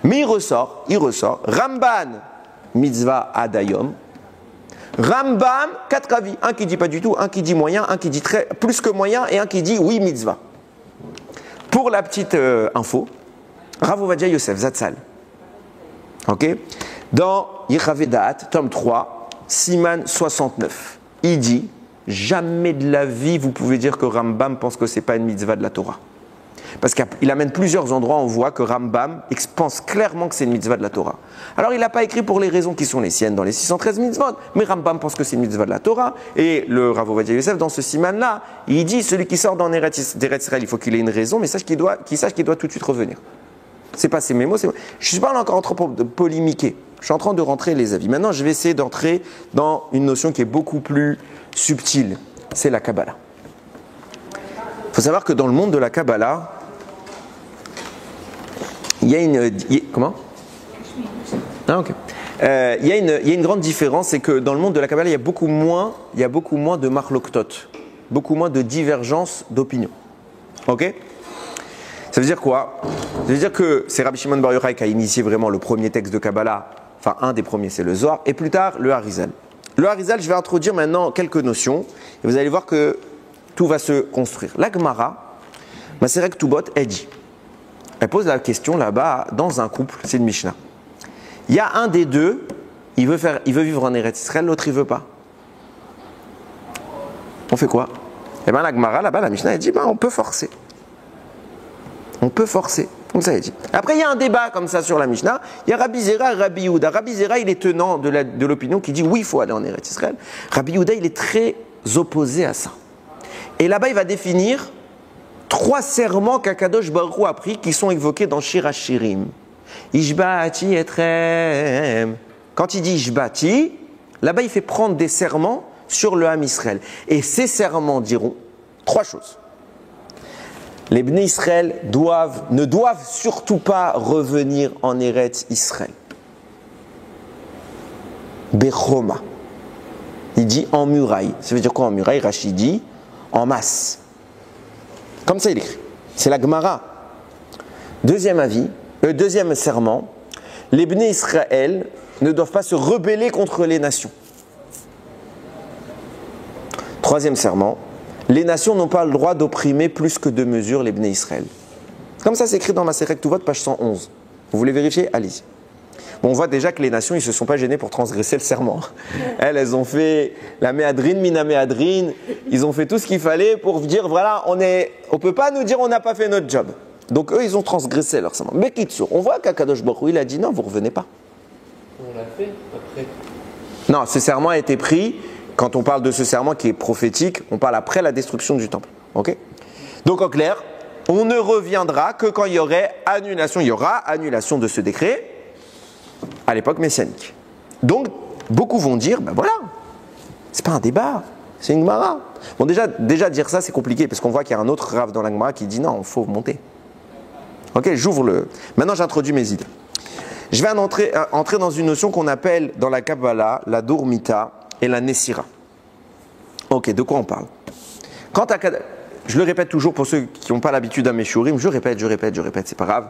Mais il ressort, Ramban, mitzvah adayom. Rambam, 4 avis. Un qui dit pas du tout, un qui dit moyen, un qui dit plus que moyen et un qui dit oui mitzvah. Pour la petite info, Rav Ovadia Yosef Zatzal, ok, dans Yechavé Da'at, tome 3, Siman 69, il dit jamais de la vie vous pouvez dire que Rambam pense que c'est pas une mitzvah de la Torah. Parce qu'il amène plusieurs endroits, on voit que Rambam pense clairement que c'est une mitzvah de la Torah. Alors il n'a pas écrit pour les raisons qui sont les siennes dans les 613 mitzvot, mais Rambam pense que c'est une mitzvah de la Torah. Et le Rav Ovadia Yosef, dans ce siman-là, il dit celui qui sort d'Eretz Israël, il faut qu'il ait une raison, mais qu'il sache qu'il doit tout de suite revenir. C'est pas ces mes mots, c'est... Je suis pas encore en train de polémiquer. Je suis en train de rentrer les avis. Maintenant, je vais essayer d'entrer dans une notion qui est beaucoup plus subtile. C'est la Kabbalah. Il faut savoir que dans le monde de la Kabbalah, il y a une... Comment ? Ah, ok. Il y a une grande différence, c'est que dans le monde de la Kabbalah, il y a beaucoup moins de marloktot, beaucoup moins de divergences d'opinion. Ok ? Ça veut dire quoi? Ça veut dire que c'est Rabbi Shimon Bar Yochai qui a initié vraiment le premier texte de Kabbalah, enfin un des premiers c'est le Zohar, et plus tard le Harizal. Le Harizal, je vais introduire maintenant quelques notions, et vous allez voir que tout va se construire. La Gemara, Maseret Ketubot, elle dit, elle pose la question là-bas, dans un couple, c'est une Mishnah. Il y a un des deux, il veut vivre en Eretz Israël, l'autre il veut pas. On fait quoi? Eh bien la Gemara, là-bas, la Mishnah, elle dit, on peut forcer. On peut forcer, comme ça il dit. Après, il y a un débat comme ça sur la Mishnah. Il y a Rabbi Zera et Rabbi Yehuda. Rabbi Zera, il est tenant de l'opinion qui dit oui, il faut aller en Eretz Israël. Rabbi Yehuda, il est très opposé à ça. Et là-bas, il va définir 3 serments qu'Akadosh Baruch Hu a pris qui sont évoqués dans Shir HaShirim. Ishbati etrem. Quand il dit Ishbati, là-bas, il fait prendre des serments sur le Ham Israël. Et ces serments diront 3 choses. Les Bnei Israël ne doivent surtout pas revenir en Eretz Israël. Bechoma. Il dit en muraille. Ça veut dire quoi en muraille? Rachid dit en masse. Comme ça il écrit. C'est la Gemara. Deuxième serment. Les Bnei Israël ne doivent pas se rebeller contre les nations. Troisième serment. Les nations n'ont pas le droit d'opprimer plus que de mesure les Bnei Israël. Comme ça, c'est écrit dans Maseret Ketubot, page 111. Vous voulez vérifier? Allez-y. Bon, on voit déjà que les nations, ils ne se sont pas gênés pour transgresser le serment. Elles ont fait la méadrine, mina méadrine. Ils ont fait tout ce qu'il fallait pour dire, voilà, on ne peut pas nous dire on n'a pas fait notre job. Donc eux, ils ont transgressé leur serment. Mais Kitsour, on voit qu'Akadosh Baruch Hu, il a dit non, vous ne revenez pas. On l'a fait après. Non, ce serment a été pris. Quand on parle de ce serment qui est prophétique, on parle après la destruction du temple. Ok? Donc en clair, on ne reviendra que quand il y aurait annulation. Il y aura annulation de ce décret à l'époque messianique. Donc beaucoup vont dire, ben voilà, c'est pas un débat, c'est une Gemara. Bon déjà dire ça c'est compliqué parce qu'on voit qu'il y a un autre Rav dans la Gemara qui dit non, il faut monter. Ok, j'ouvre le. Maintenant j'introduis mes idées. Je vais entrer dans une notion qu'on appelle dans la Kabbalah la Dourmita et la Nessira. Ok, de quoi on parle? Je le répète toujours pour ceux qui n'ont pas l'habitude à mes shurim, je répète, c'est pas grave.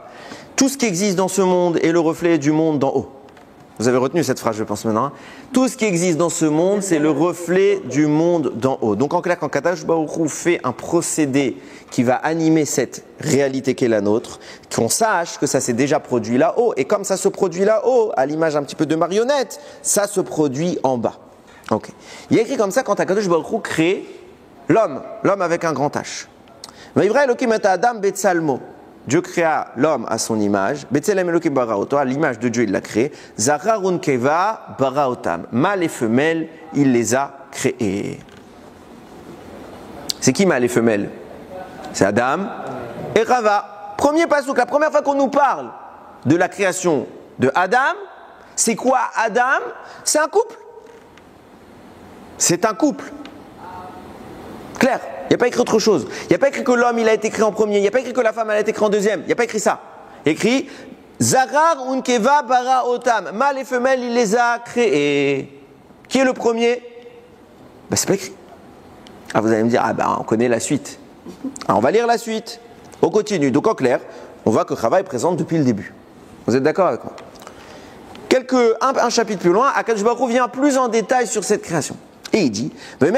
Tout ce qui existe dans ce monde est le reflet du monde d'en haut. Vous avez retenu cette phrase, je pense maintenant. Hein? Tout ce qui existe dans ce monde, c'est le reflet du monde d'en haut. Donc en clair, quand Kadosh Baruch Hu fait un procédé qui va animer cette réalité qu'est la nôtre, qu'on sache que ça s'est déjà produit là-haut, et comme ça se produit là-haut, à l'image un petit peu de marionnette, ça se produit en bas. Ok. Il y a écrit comme ça quand Akadosh Baruch Hu crée l'homme avec un grand H. Dieu créa l'homme à son image. À l'image de Dieu, il l'a créé. Zacharun keva baraotam. Mâle et femelle, il les a créés. C'est qui mâle et femelle? C'est Adam et Rava. Premier pasouk, la première fois qu'on nous parle de la création de Adam, c'est quoi Adam? C'est un couple. C'est un couple. Clair. Il n'y a pas écrit autre chose. Il n'y a pas écrit que l'homme il a été créé en premier. Il n'y a pas écrit que la femme elle a été créée en deuxième. Il n'y a pas écrit ça. Il y a écrit Zarar unkeva bara otam. Mâle et femelle, il les a créés. Qui est le premier? Ben, c'est pas écrit. Ah, vous allez me dire, on connaît la suite. On va lire la suite. On continue. Donc en clair, on voit que Chava est présente depuis le début. Vous êtes d'accord avec moi? Un chapitre plus loin, Akadosh Baruch Hu vient plus en détail sur cette création. Et il dit, c'est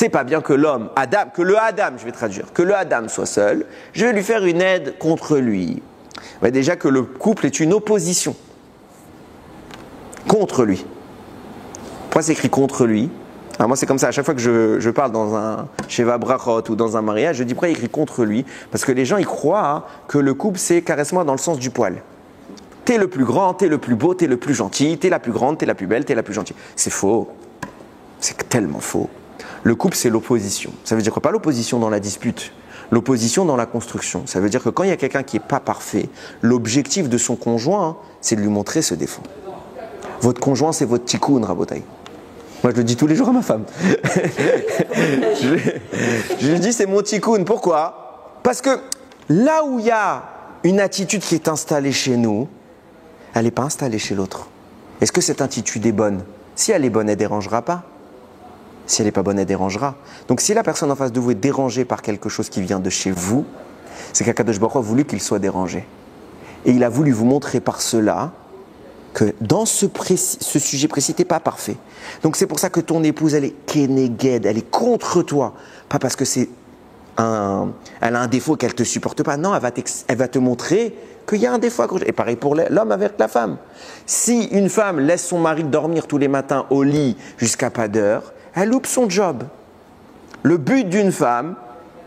pas bien que l'homme, le Adam, je vais traduire, que le Adam soit seul, je vais lui faire une aide contre lui. Mais déjà que le couple est une opposition contre lui. Pourquoi c'est écrit contre lui? Alors moi c'est comme ça, à chaque fois que je parle dans un Sheva Brachot ou dans un mariage, je dis après écrit contre lui, parce que les gens ils croient que le couple c'est caresse-moi dans le sens du poil. T'es le plus grand, t'es le plus beau, t'es le plus gentil, t'es la plus grande, t'es la plus belle, t'es la plus gentille. C'est faux. C'est tellement faux. Le couple c'est l'opposition. Ça veut dire quoi? Pas l'opposition dans la dispute, l'opposition dans la construction. Ça veut dire que quand il y a quelqu'un qui n'est pas parfait, l'objectif de son conjoint, c'est de lui montrer ce défaut. Votre conjoint c'est votre tikkun, Rabotai. Moi, je le dis tous les jours à ma femme. je lui dis, c'est mon tikkun. Pourquoi? Parce que là où il y a une attitude qui est installée chez nous, elle n'est pas installée chez l'autre. Est-ce que cette attitude est bonne? Si elle est bonne, elle ne dérangera pas. Si elle n'est pas bonne, elle dérangera. Donc, si la personne en face de vous est dérangée par quelque chose qui vient de chez vous, c'est qu'Akadosh Baruch Hu a voulu qu'il soit dérangé. Et il a voulu vous montrer par cela que dans ce sujet précis, tu n'es pas parfait. Donc c'est pour ça que ton épouse, elle est keneged, elle est contre toi. Pas parce que elle a un défaut qu'elle ne te supporte pas. Non, elle va te montrer qu'il y a un défaut. Et pareil pour l'homme avec la femme. Si une femme laisse son mari dormir tous les matins au lit jusqu'à pas d'heure, elle loupe son job. Le but d'une femme,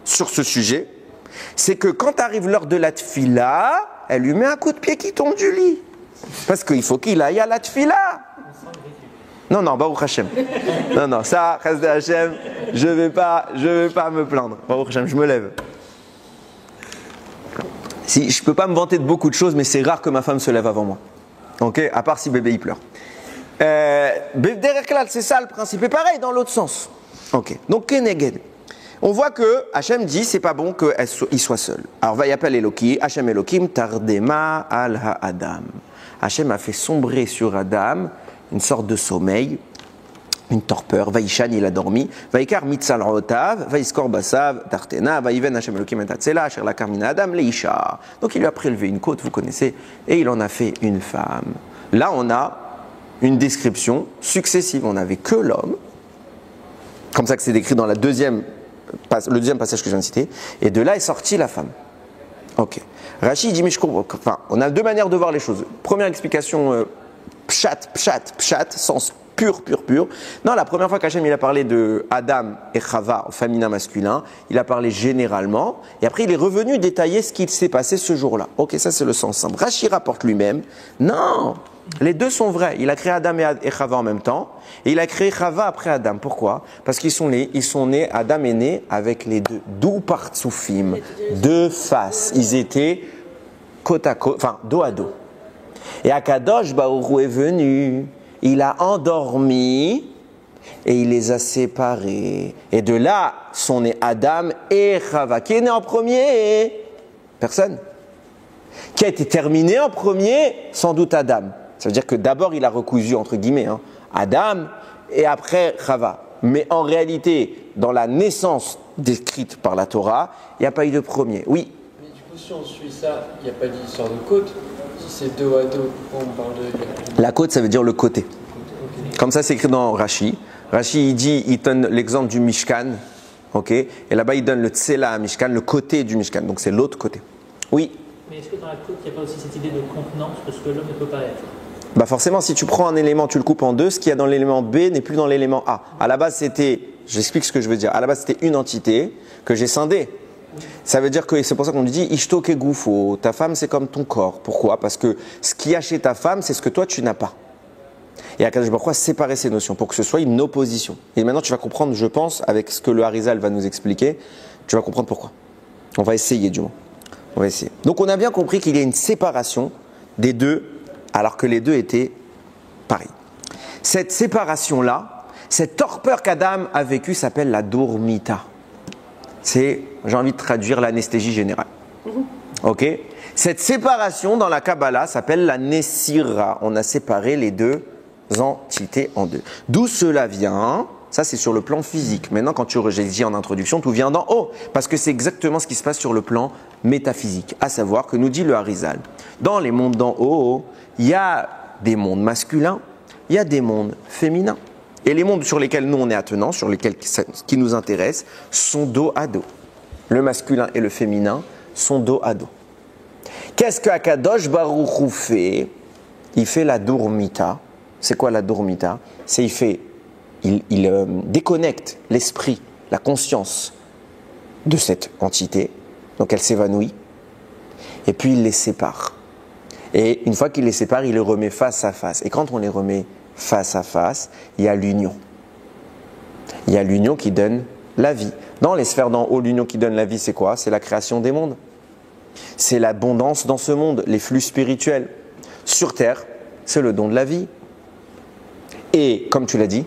sur ce sujet, c'est que quand arrive l'heure de la tfila, elle lui met un coup de pied qui tombe du lit. Parce qu'il faut qu'il aille à la tfila. Non, Baruch Hashem. Non, ça, Chesed Hashem, je vais pas me plaindre. Baruch Hashem, je me lève. Si, je peux pas me vanter de beaucoup de choses, mais c'est rare que ma femme se lève avant moi. Ok, à part si bébé il pleure. C'est ça le principe. Et pareil dans l'autre sens. Ok, donc Keneged. On voit que Hachem dit c'est pas bon qu'il soit seul. Alors va y appeler Elohim, Hachem Elohim tardema al ha-adam. Hachem a fait sombrer sur Adam une sorte de sommeil, une torpeur. Vaïchan, il a dormi. Vaïkar mitzal rotav, vaïskor basav, tartena, vaïven Hachem Elohim et tatsela, asher la karmina Adam leisha. Donc il lui a prélevé une côte, vous connaissez, et il en a fait une femme. Là, on a une description successive. On n'avait que l'homme, comme ça que c'est décrit dans le deuxième passage que je viens de citer, et de là est sortie la femme. Ok. Rachid dit, mais je comprends. Enfin, on a deux manières de voir les choses. Première explication, pshat, sens pur. Non, la première fois qu'Hachem il a parlé de Adam et Chava au féminin masculin, il a parlé généralement, et après il est revenu détailler ce qu'il s'est passé ce jour-là. Ok, ça c'est le sens simple. Rachid rapporte lui-même, non, les deux sont vrais. Il a créé Adam et Chava en même temps, et il a créé Chava après Adam. Pourquoi? Parce qu'ils sont nés, Adam est né avec les deux, d'où partsoufim, deux faces. Ils étaient côte à côte, enfin dos à dos. Et Akadosh Baruch Hu est venu, il a endormi et il les a séparés. Et de là sont nés Adam et Chava. Qui est né en premier? Personne. Qui a été terminé en premier? Sans doute Adam. Ça veut dire que d'abord il a recousu entre guillemets Adam et après Chava. Mais en réalité, dans la naissance décrite par la Torah, il n'y a pas eu de premier. Oui. Mais du coup, si on suit ça, il n'y a pas d'histoire de côte. Si c'est dos à dos, on parle de... La côte, ça veut dire le côté. Comme ça, c'est écrit dans Rashi. Rashi, il donne l'exemple du Mishkan. Ok. Et là-bas, il donne le Tsela à Mishkan, le côté du Mishkan. Donc, c'est l'autre côté. Oui. Mais est-ce que dans la côte, il n'y a pas aussi cette idée de contenance, parce que l'homme ne peut pas être? Bah forcément, si tu prends un élément, tu le coupes en deux, ce qu'il y a dans l'élément B n'est plus dans l'élément A. À la base, c'était, j'explique ce que je veux dire, à la base, c'était une entité que j'ai scindée. Ça veut dire que c'est pour ça qu'on dit Ishto ke gufo, ta femme c'est comme ton corps. Pourquoi? Parce que ce qu'il y a chez ta femme, c'est ce que toi tu n'as pas. Et Akadosh Baruch Hu a séparé ces notions pour que ce soit une opposition. Et maintenant tu vas comprendre, je pense, avec ce que le Harizal va nous expliquer, tu vas comprendre pourquoi. On va essayer du moins. On va essayer. Donc on a bien compris qu'il y a une séparation des deux, alors que les deux étaient pareils. Cette séparation-là, cette torpeur qu'Adam a vécue s'appelle la dormita. C'est, j'ai envie de traduire l'anesthésie générale. Ok? Cette séparation dans la Kabbalah s'appelle la Nessira. On a séparé les deux entités en deux. D'où cela vient? Ça, c'est sur le plan physique. Maintenant, quand j'ai dit en introduction, tout vient d'en haut. Parce que c'est exactement ce qui se passe sur le plan métaphysique. À savoir que nous dit le Harizal. Dans les mondes d'en haut, il y a des mondes masculins, il y a des mondes féminins. Et les mondes sur lesquels nous on est attenants, sur lesquels qui nous intéressent, sont dos à dos. Le masculin et le féminin sont dos à dos. Qu'est-ce que Akadosh Baruch Hu fait? Il fait la dormita. C'est quoi la dormita? C'est il fait déconnecte l'esprit, la conscience de cette entité, donc elle s'évanouit, et puis il les sépare. Et une fois qu'il les sépare, il les remet face à face. Et quand on les remet face à face, il y a l'union. Il y a l'union qui donne la vie. Dans les sphères d'en haut, l'union qui donne la vie, c'est quoi? C'est la création des mondes. C'est l'abondance dans ce monde, les flux spirituels. Sur Terre, c'est le don de la vie. Et comme tu l'as dit,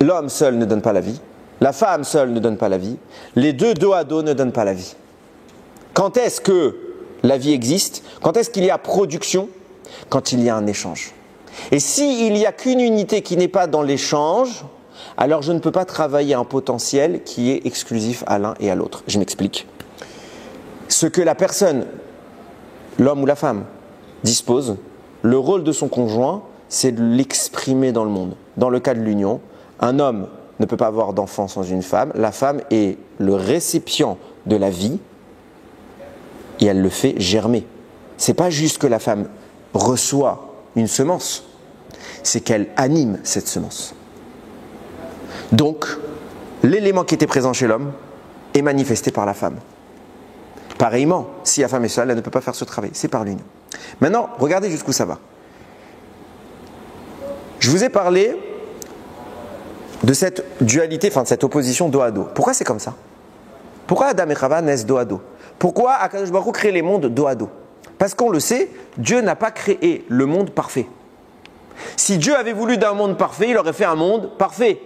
l'homme seul ne donne pas la vie, la femme seule ne donne pas la vie, les deux dos à dos ne donnent pas la vie. Quand est-ce que la vie existe? Quand est-ce qu'il y a production? Quand il y a un échange. Et s'il n'y a qu'une unité qui n'est pas dans l'échange, alors je ne peux pas travailler un potentiel qui est exclusif à l'un et à l'autre. Je m'explique. Ce que la personne, l'homme ou la femme, dispose, le rôle de son conjoint, c'est de l'exprimer dans le monde. Dans le cas de l'union, un homme ne peut pas avoir d'enfant sans une femme. La femme est le récipient de la vie et elle le fait germer. C'est pas juste que la femme reçoit une semence, c'est qu'elle anime cette semence. Donc, l'élément qui était présent chez l'homme est manifesté par la femme. Pareillement, si la femme est seule, elle ne peut pas faire ce travail. C'est par l'union. Maintenant, regardez jusqu'où ça va. Je vous ai parlé de cette dualité, enfin de cette opposition dos à dos. Pourquoi c'est comme ça? Pourquoi Adam et Chava naissent dos à dos? Pourquoi Akadosh Baruch Hu crée les mondes dos à dos? Parce qu'on le sait, Dieu n'a pas créé le monde parfait. Si Dieu avait voulu d'un monde parfait, il aurait fait un monde parfait.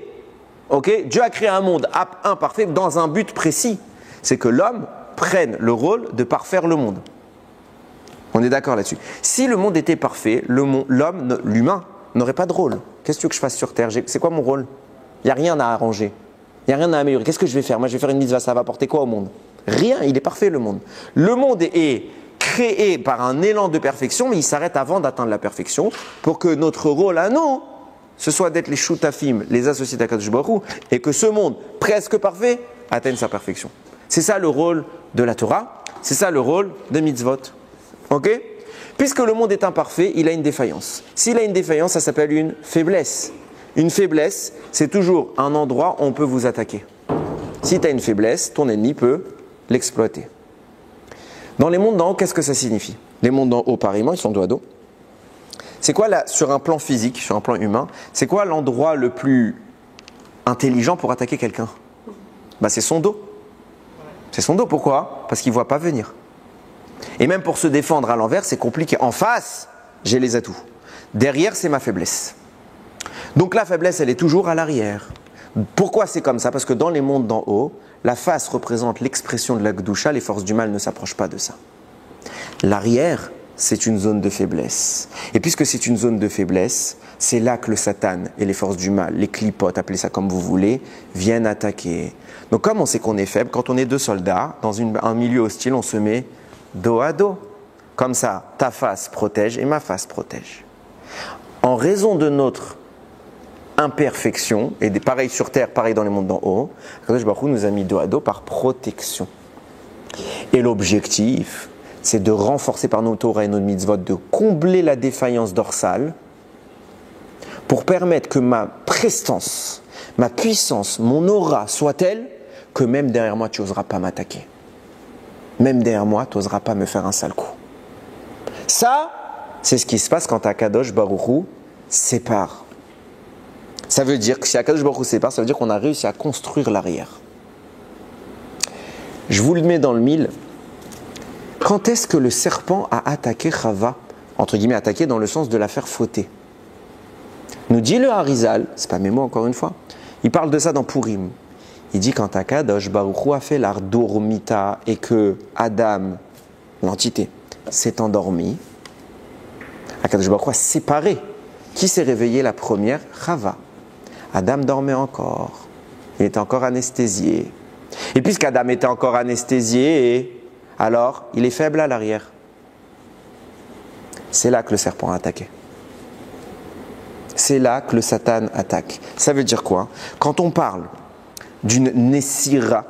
Okay? Dieu a créé un monde imparfait dans un but précis. C'est que l'homme prenne le rôle de parfaire le monde. On est d'accord là-dessus. Si le monde était parfait, l'homme, l'humain, n'aurait pas de rôle. Qu'est-ce que tu veux que je fasse sur Terre? C'est quoi mon rôle? Il n'y a rien à arranger. Il n'y a rien à améliorer. Qu'est-ce que je vais faire? Moi, je vais faire une mitzvah, ça va apporter quoi au monde? Rien, il est parfait le monde. Le monde est créé par un élan de perfection, mais il s'arrête avant d'atteindre la perfection pour que notre rôle à nous, ce soit d'être les shutafim, les associés d'Akadosh Baruch Hu, et que ce monde presque parfait atteigne sa perfection. C'est ça le rôle de la Torah, c'est ça le rôle de mitzvot. Ok? Puisque le monde est imparfait, il a une défaillance. S'il a une défaillance, ça s'appelle une faiblesse. Une faiblesse, c'est toujours un endroit où on peut vous attaquer. Si tu as une faiblesse, ton ennemi peut l'exploiter. Dans les mondes d'en haut, qu'est-ce que ça signifie? Les mondes d'en haut, pareillement, ils sont dos à dos. C'est quoi, là, sur un plan physique, sur un plan humain, c'est quoi l'endroit le plus intelligent pour attaquer quelqu'un? C'est son dos. C'est son dos, pourquoi? Parce qu'il ne voit pas venir. Et même pour se défendre à l'envers, c'est compliqué. En face, j'ai les atouts. Derrière, c'est ma faiblesse. Donc la faiblesse, elle est toujours à l'arrière. Pourquoi c'est comme ça? Parce que dans les mondes d'en haut, la face représente l'expression de la Gdusha, les forces du mal ne s'approchent pas de ça. L'arrière, c'est une zone de faiblesse. Et puisque c'est une zone de faiblesse, c'est là que le Satan et les forces du mal, les clipotes, appelez ça comme vous voulez, viennent attaquer. Donc comme on sait qu'on est faible, quand on est deux soldats, dans un milieu hostile, on se met dos à dos. Comme ça, ta face protège et ma face protège. En raison de notre imperfection, et pareil sur terre, pareil dans les mondes d'en haut, Akadosh Baruch Hu nous a mis dos à dos par protection. Et l'objectif, c'est de renforcer par nos Torah et nos mitzvot, de combler la défaillance dorsale pour permettre que ma prestance, ma puissance, mon aura soit telle que même derrière moi, tu n'oseras pas m'attaquer. Même derrière moi, tu n'oseras pas me faire un sale coup. Ça, c'est ce qui se passe quand Akadosh Baruch Hu sépare. Ça veut dire que si Akadosh Baruch Hu sépare, ça veut dire qu'on a réussi à construire l'arrière. Je vous le mets dans le mille. Quand est-ce que le serpent a attaqué Chava? Entre guillemets, attaqué dans le sens de la faire fauter. Nous dit le Harizal, c'est pas mes mots encore une fois, il parle de ça dans Purim. Il dit quand Akadosh Baruch Hu a fait l'art dormita et que Adam, l'entité, s'est endormi, Akadosh Baruch Hu a séparé. Qui s'est réveillé la première? Chava. Adam dormait encore. Il était encore anesthésié. Et puisqu'Adam était encore anesthésié, alors il est faible à l'arrière. C'est là que le serpent a attaqué. C'est là que le Satan attaque. Ça veut dire quoi? Quand on parle d'une nessira,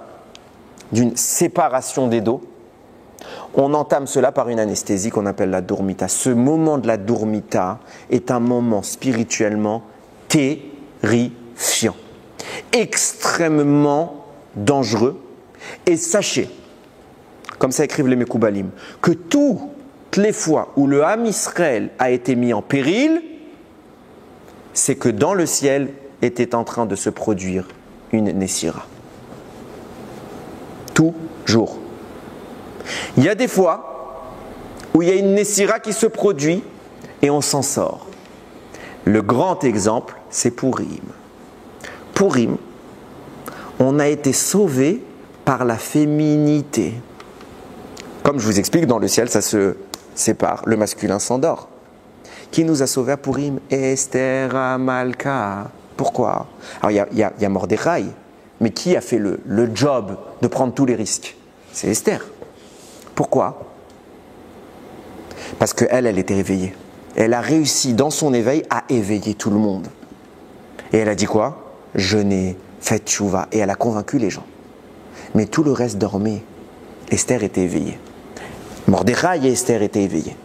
d'une séparation des dos, on entame cela par une anesthésie qu'on appelle la dormita. Ce moment de la dormita est un moment spirituellement terrifiant. terrifiant, extrêmement dangereux. Et sachez, comme ça écrivent les Mekoubalim, que toutes les fois où le Ham Israël a été mis en péril, c'est que dans le ciel était en train de se produire une Nessira. Toujours. Il y a des fois où il y a une Nessira qui se produit et on s'en sort. Le grand exemple, c'est Pourim. Pourim, on a été sauvé par la féminité. Comme je vous explique, dans le ciel, ça se sépare. Le masculin s'endort. Qui nous a sauvés à Pourim? Esther Amalka. Pourquoi? Alors, il y a Mordechai, mais qui a fait le job de prendre tous les risques? C'est Esther. Pourquoi? Parce qu'elle était réveillée. Elle a réussi dans son éveil à éveiller tout le monde. Et elle a dit quoi? Jeûnez, faites tchouva. Et elle a convaincu les gens. Mais tout le reste dormait. Esther était éveillée. Mordechai et Esther étaient éveillés.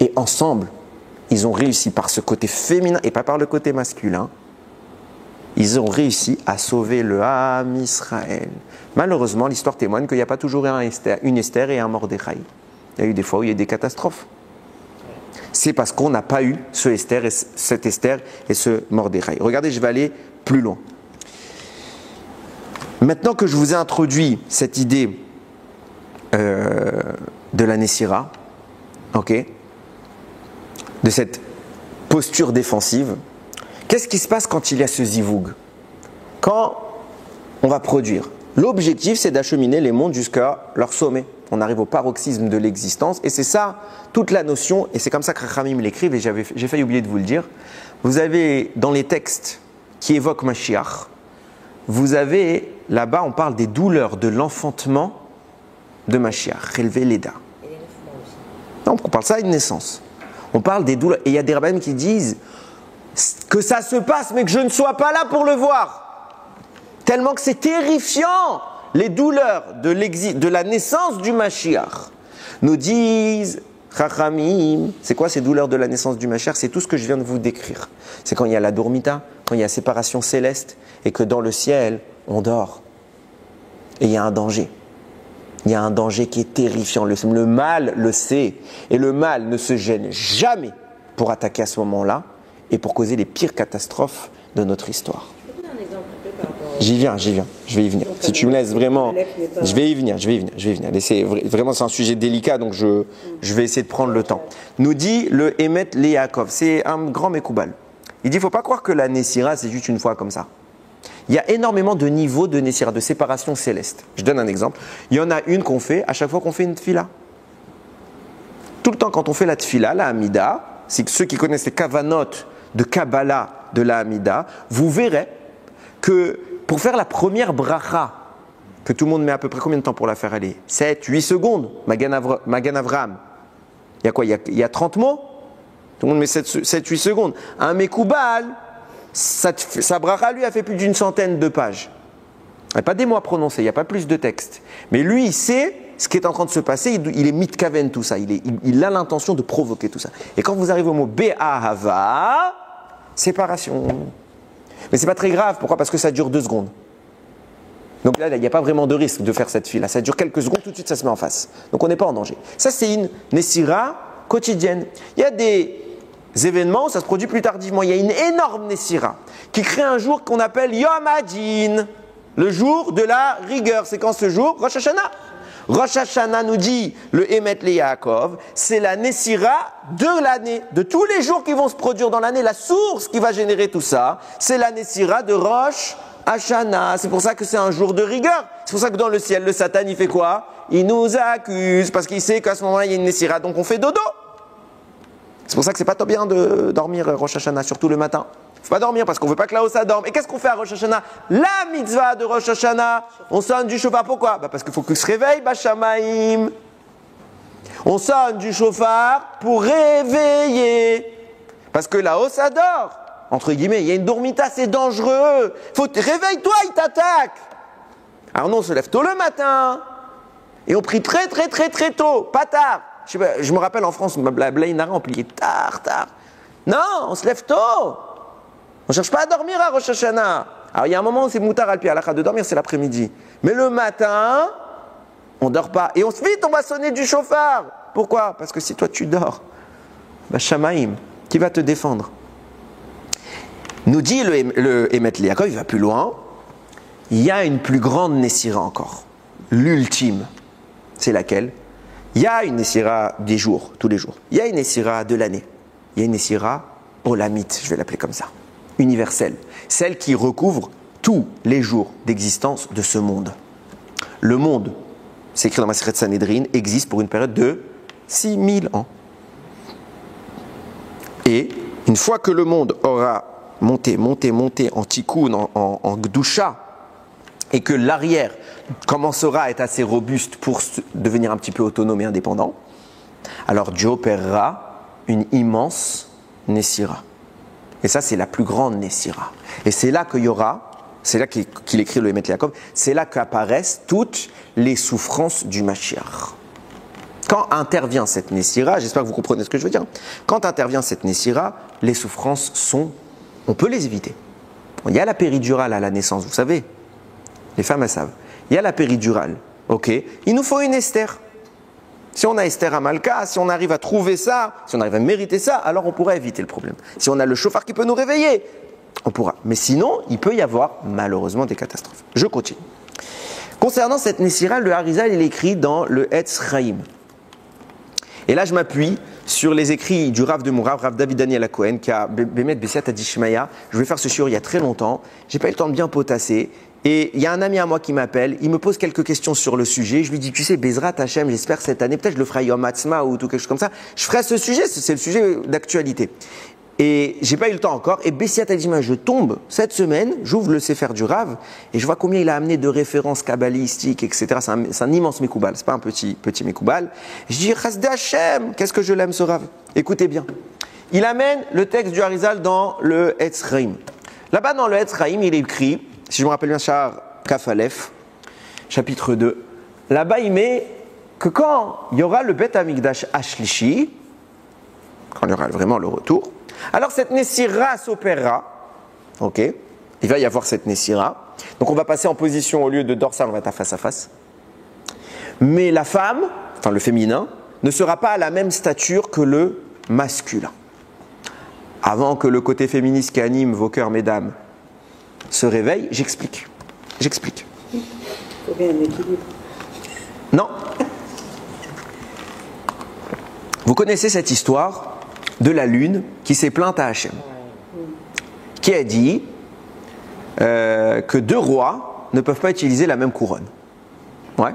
Et ensemble, ils ont réussi par ce côté féminin et pas par le côté masculin. Ils ont réussi à sauver le Ham Israël. Malheureusement, l'histoire témoigne qu'il n'y a pas toujours une Esther et un Mordechai. Il y a eu des fois où il y a eu des catastrophes. C'est parce qu'on n'a pas eu cette Esther et ce Mordechai. Regardez, je vais aller plus loin. Maintenant que je vous ai introduit cette idée de la Nessira, ok, de cette posture défensive, qu'est-ce qui se passe quand il y a ce zivoug? Quand on va produire, l'objectif c'est d'acheminer les mondes jusqu'à leur sommet. On arrive au paroxysme de l'existence et c'est ça toute la notion, et c'est comme ça que Rachamim l'écrivent, et j'ai failli oublier de vous le dire. Vous avez dans les textes qui évoquent Mashiach, vous avez là-bas, on parle des douleurs de l'enfantement de Mashiach, relevé l'Eda. Et les 9 mois aussi. Non, on parle ça à une naissance. On parle des douleurs. Et il y a des rabbins qui disent que ça se passe, mais que je ne sois pas là pour le voir. Tellement que c'est terrifiant, les douleurs de la naissance du Mashiach. Nous disent Chachamim, c'est quoi ces douleurs de la naissance du Mashiach? C'est tout ce que je viens de vous décrire. C'est quand il y a la dormita, quand il y a séparation céleste, et que dans le ciel, on dort. Et il y a un danger. Il y a un danger qui est terrifiant. Le mal le sait. Et le mal ne se gêne jamais pour attaquer à ce moment-là et pour causer les pires catastrophes de notre histoire. Je peux donner un exemple un peu par rapport J'y viens, je vais y venir. Si tu me laisses vraiment, je vais y venir. Vraiment, c'est un sujet délicat, donc je vais essayer de prendre le temps. Nous dit le Emet le Yaakov, c'est un grand Mekoubal. Il dit, il ne faut pas croire que la Nessira, c'est juste une fois comme ça. Il y a énormément de niveaux de Nessira, de séparation céleste. Je donne un exemple. Il y en a une qu'on fait à chaque fois qu'on fait une tfila. Tout le temps, quand on fait la tfila, la Hamida, c'est que ceux qui connaissent les kavanot de Kabbalah de la Hamida, vous verrez que pour faire la première bracha, que tout le monde met à peu près combien de temps pour la faire aller? 7, 8 secondes, Magan Avram. Il y a quoi? Il y a 30 mots? Tout le monde met 7, 8 secondes. Un Mekoubal, sa bracha, lui, a fait plus d'une centaine de pages. Il n'y a pas des mots à prononcer, il n'y a pas plus de texte. Mais lui, il sait ce qui est en train de se passer, il est mitkaven tout ça, il a l'intention de provoquer tout ça. Et quand vous arrivez au mot Be'ahava, séparation. Mais c'est pas très grave, pourquoi? Parce que ça dure 2 secondes. Donc là, il n'y a pas vraiment de risque de faire cette file-là. Ça dure quelques secondes, tout de suite ça se met en face. Donc on n'est pas en danger. Ça, c'est une Nessira quotidienne. Il y a des événements où ça se produit plus tardivement. Il y a une énorme Nessira qui crée un jour qu'on appelle Yom Hadin, le jour de la rigueur. C'est quand ce jour? Rosh Hashanah. Rosh Hashanah nous dit, le Emet le Yaakov, c'est la Nessira de l'année, de tous les jours qui vont se produire dans l'année. La source qui va générer tout ça, c'est la Nessira de Rosh Hashanah. C'est pour ça que c'est un jour de rigueur. C'est pour ça que dans le ciel, le Satan, il fait quoi? Il nous accuse, parce qu'il sait qu'à ce moment-là, il y a une Nessira, donc on fait dodo. C'est pour ça que c'est pas trop bien de dormir Rosh Hashanah, surtout le matin. Il ne faut pas dormir parce qu'on ne veut pas que la Ossa dorme. Et qu'est-ce qu'on fait à Rosh Hashanah? La mitzvah de Rosh Hashanah, on sonne du shofar. Pourquoi? Parce qu'il faut qu'il se réveille, Bashamaim. On sonne du shofar pour réveiller. Parce que la Ossa dort. Entre guillemets, il y a une dormita, c'est dangereux. Réveille-toi, il t'attaque. Alors nous, on se lève tôt le matin. Et on prie très tôt, pas tard. Je me rappelle en France, la Blainara, on pliait tard. Non, on se lève tôt. On ne cherche pas à dormir à Rosh Hashanah. Alors il y a un moment où c'est moutar al pi halakha de dormir, c'est l'après-midi. Mais le matin, on ne dort pas. Et vite, on va sonner du chauffard. Pourquoi? Parce que si toi tu dors, bah Shamaïm, qui va te défendre? Nous dit le Emet Liakov, il va plus loin. Il y a une plus grande Nessira encore. L'ultime. C'est laquelle? Il y a une Nessira des jours, tous les jours. Il y a une Nessira de l'année. Il y a une Nessira olamite, je vais l'appeler comme ça. Universelle. Celle qui recouvre tous les jours d'existence de ce monde. Le monde, c'est écrit dans Masechet Sanhedrin, existe pour une période de 6000 ans. Et une fois que le monde aura monté en tikkun, en gdusha, et que l'arrière commencera à être assez robuste pour devenir un petit peu autonome et indépendant, alors Dieu opérera une immense Nessira. Et ça, c'est la plus grande Nessira. Et c'est là qu'il y aura, c'est là qu'il écrit le Emet Liakov, c'est là qu'apparaissent toutes les souffrances du Mashiach. Quand intervient cette Nessira, j'espère que vous comprenez ce que je veux dire, quand intervient cette Nessira, les souffrances sont, on peut les éviter. Il y a la péridurale à la naissance, vous savez, les femmes elles savent. Il y a la péridurale, ok. Il nous faut une Esther. Si on a Esther Amalka, si on arrive à trouver ça, si on arrive à mériter ça, alors on pourra éviter le problème. Si on a le chauffard qui peut nous réveiller, on pourra. Mais sinon, il peut y avoir malheureusement des catastrophes. Je continue. Concernant cette Nessira, le Harizal, il écrit dans le Etz Chaim. Et là, je m'appuie sur les écrits du Rav de Mourav, Rav David Daniel Akohen, qui a Bémet Bessiat Adishmaya. Je vais faire ce shiur il y a très longtemps. J'ai pas eu le temps de bien potasser. Et il y a un ami à moi qui m'appelle, il me pose quelques questions sur le sujet. Je lui dis, tu sais, Bezrat Hashem, j'espère cette année, peut-être je le ferai Yom Hatzma ou tout quelque chose comme ça. Je ferai ce sujet, c'est le sujet d'actualité. Et j'ai pas eu le temps encore. Et Bessiat Adishmaya, je tombe cette semaine, j'ouvre le Sefer du Rav et je vois combien il a amené de références kabbalistiques, etc. C'est un immense Mekoubal, c'est pas un petit Mekoubal. Je dis, Chasdei Hashem, qu'est-ce que je l'aime ce Rav. Écoutez bien. Il amène le texte du Harizal dans le Etz Chaim. Là-bas, dans le Etz Chaim, il est écrit, si je me rappelle bien, Shahar Kaf Aleph, chapitre 2. Là-bas, il met que quand il y aura le Bet Hamikdash Ashlishi, quand il y aura vraiment le retour, alors cette Nessira s'opérera, ok, il va y avoir cette Nessira, donc on va passer en position, au lieu de dorsal, on va être à face à face. Mais la femme, enfin le féminin, ne sera pas à la même stature que le masculin. Avant que le côté féministe qui anime vos cœurs, mesdames, se réveille, j'explique. Il faut bien un équilibre. Non. Vous connaissez cette histoire de la lune qui s'est plainte à Hachem, qui a dit que deux rois ne peuvent pas utiliser la même couronne. Ouais.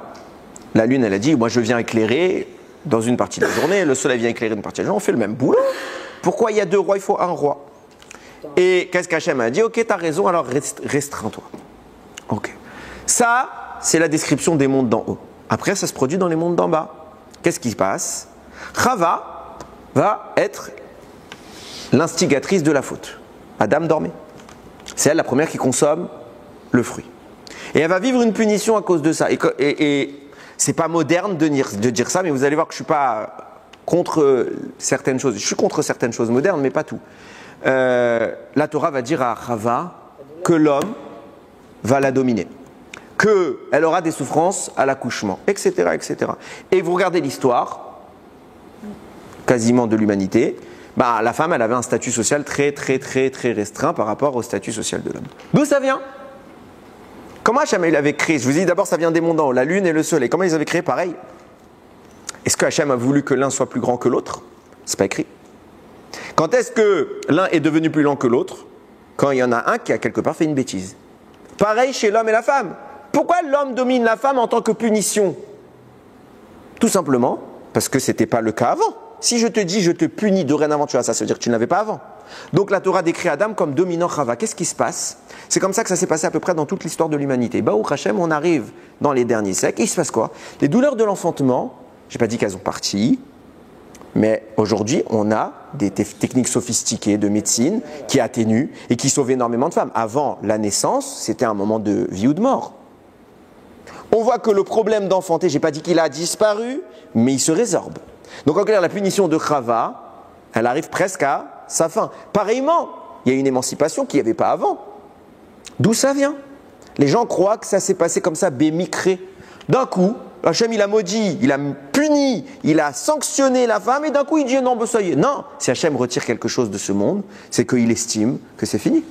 La lune, elle a dit, moi je viens éclairer dans une partie de la journée, le soleil vient éclairer une partie de la journée, on fait le même boulot. Pourquoi il y a deux rois, il faut un roi? Et qu'est-ce qu'Hachem a dit? Ok, t'as raison, alors restreins-toi. Ok. Ça, c'est la description des mondes d'en haut. Après, ça se produit dans les mondes d'en bas. Qu'est-ce qui se passe? Chava va être l'instigatrice de la faute. Adam dormait. C'est elle la première qui consomme le fruit. Et elle va vivre une punition à cause de ça. Et c'est pas moderne de dire ça, mais vous allez voir que je suis pas contre certaines choses. Je suis contre certaines choses modernes, mais pas tout. La Torah va dire à Chava que l'homme va la dominer, qu'elle aura des souffrances à l'accouchement, etc., etc. Et vous regardez l'histoire, quasiment de l'humanité, bah, la femme, elle avait un statut social très restreint par rapport au statut social de l'homme. D'où ça vient? Comment Hachem il avait créé? Je vous dis d'abord, ça vient des mondes en haut, la lune et le soleil. Comment ils avaient créé? Pareil. Est-ce que Hachem a voulu que l'un soit plus grand que l'autre? C'est pas écrit. Quand est-ce que l'un est devenu plus lent que l'autre? Quand il y en a un qui a quelque part fait une bêtise. Pareil chez l'homme et la femme. Pourquoi l'homme domine la femme en tant que punition? Tout simplement parce que ce n'était pas le cas avant. Si je te dis je te punis dorénavant, tu vois, ça veut dire que tu ne l'avais pas avant. Donc la Torah décrit Adam comme dominant Chava. Qu'est-ce qui se passe? C'est comme ça que ça s'est passé à peu près dans toute l'histoire de l'humanité. Baruch Hashem, on arrive dans les derniers siècles. Et il se passe quoi? Les douleurs de l'enfantement, je n'ai pas dit qu'elles ont parti, mais aujourd'hui, on a des techniques sophistiquées de médecine qui atténuent et qui sauvent énormément de femmes. Avant la naissance, c'était un moment de vie ou de mort. On voit que le problème d'enfanter, je n'ai pas dit qu'il a disparu, mais il se résorbe. Donc en clair, la punition de Chava, elle arrive presque à sa fin. Pareillement, il y a une émancipation qu'il n'y avait pas avant. D'où ça vient? Les gens croient que ça s'est passé comme ça, bémicré. D'un coup, Hachem il a maudit, il a puni, il a sanctionné la femme et d'un coup il dit non, ben ça y est. Non, si Hachem retire quelque chose de ce monde, c'est qu'il estime que c'est fini.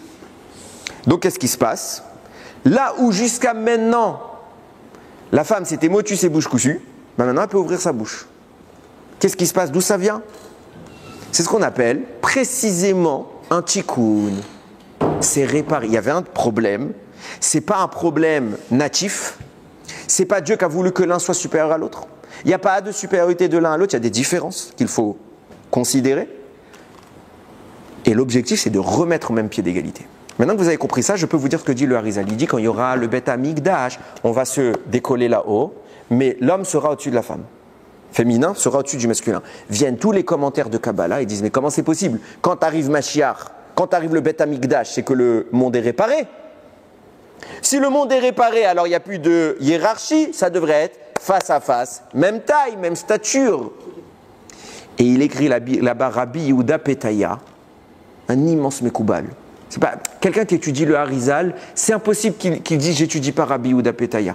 Donc qu'est-ce qui se passe? Là où jusqu'à maintenant, la femme s'était motus et bouche cousue, ben maintenant elle peut ouvrir sa bouche. Qu'est-ce qui se passe? D'où ça vient? C'est ce qu'on appelle précisément un tikkun. C'est réparé. Il y avait un problème. C'est pas un problème natif. C'est pas Dieu qui a voulu que l'un soit supérieur à l'autre. Il n'y a pas de supériorité de l'un à l'autre. Il y a des différences qu'il faut considérer. Et l'objectif, c'est de remettre au même pied d'égalité. Maintenant que vous avez compris ça, je peux vous dire ce que dit le Harizal. Il dit quand il y aura le Beth Amikdash, on va se décoller là-haut, mais l'homme sera au-dessus de la femme. Féminin sera au-dessus du masculin. Viennent tous les commentaires de Kabbalah et disent mais comment c'est possible? Quand arrive Mashiach, quand arrive le Beth Amikdash, c'est que le monde est réparé. Si le monde est réparé, alors il n'y a plus de hiérarchie, ça devrait être face à face, même taille, même stature. Et il écrit là-bas Rabbi Yehuda Petaya, un immense mekoubal. C'est pas quelqu'un qui étudie le Harizal, c'est impossible qu'il dise j'étudie pas Rabbi Yehuda Petaya.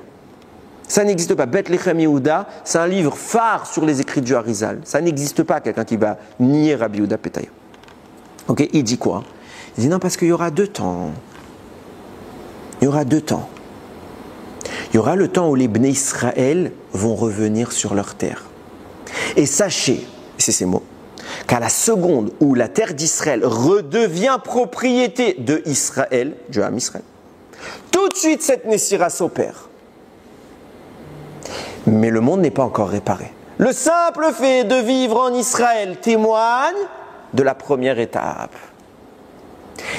Ça n'existe pas. Bethlehem Yehuda, c'est un livre phare sur les écrits du Harizal. Ça n'existe pas quelqu'un qui va nier Rabbi Yehuda Petaya. Ok, il dit quoi? Il dit non parce qu'il y aura deux temps. Il y aura deux temps. Il y aura le temps où les Bnei Israël vont revenir sur leur terre. Et sachez, c'est ces mots, qu'à la seconde où la terre d'Israël redevient propriété de Israël, du Ham Israël, tout de suite cette Nessira s'opère. Mais le monde n'est pas encore réparé. Le simple fait de vivre en Israël témoigne de la première étape.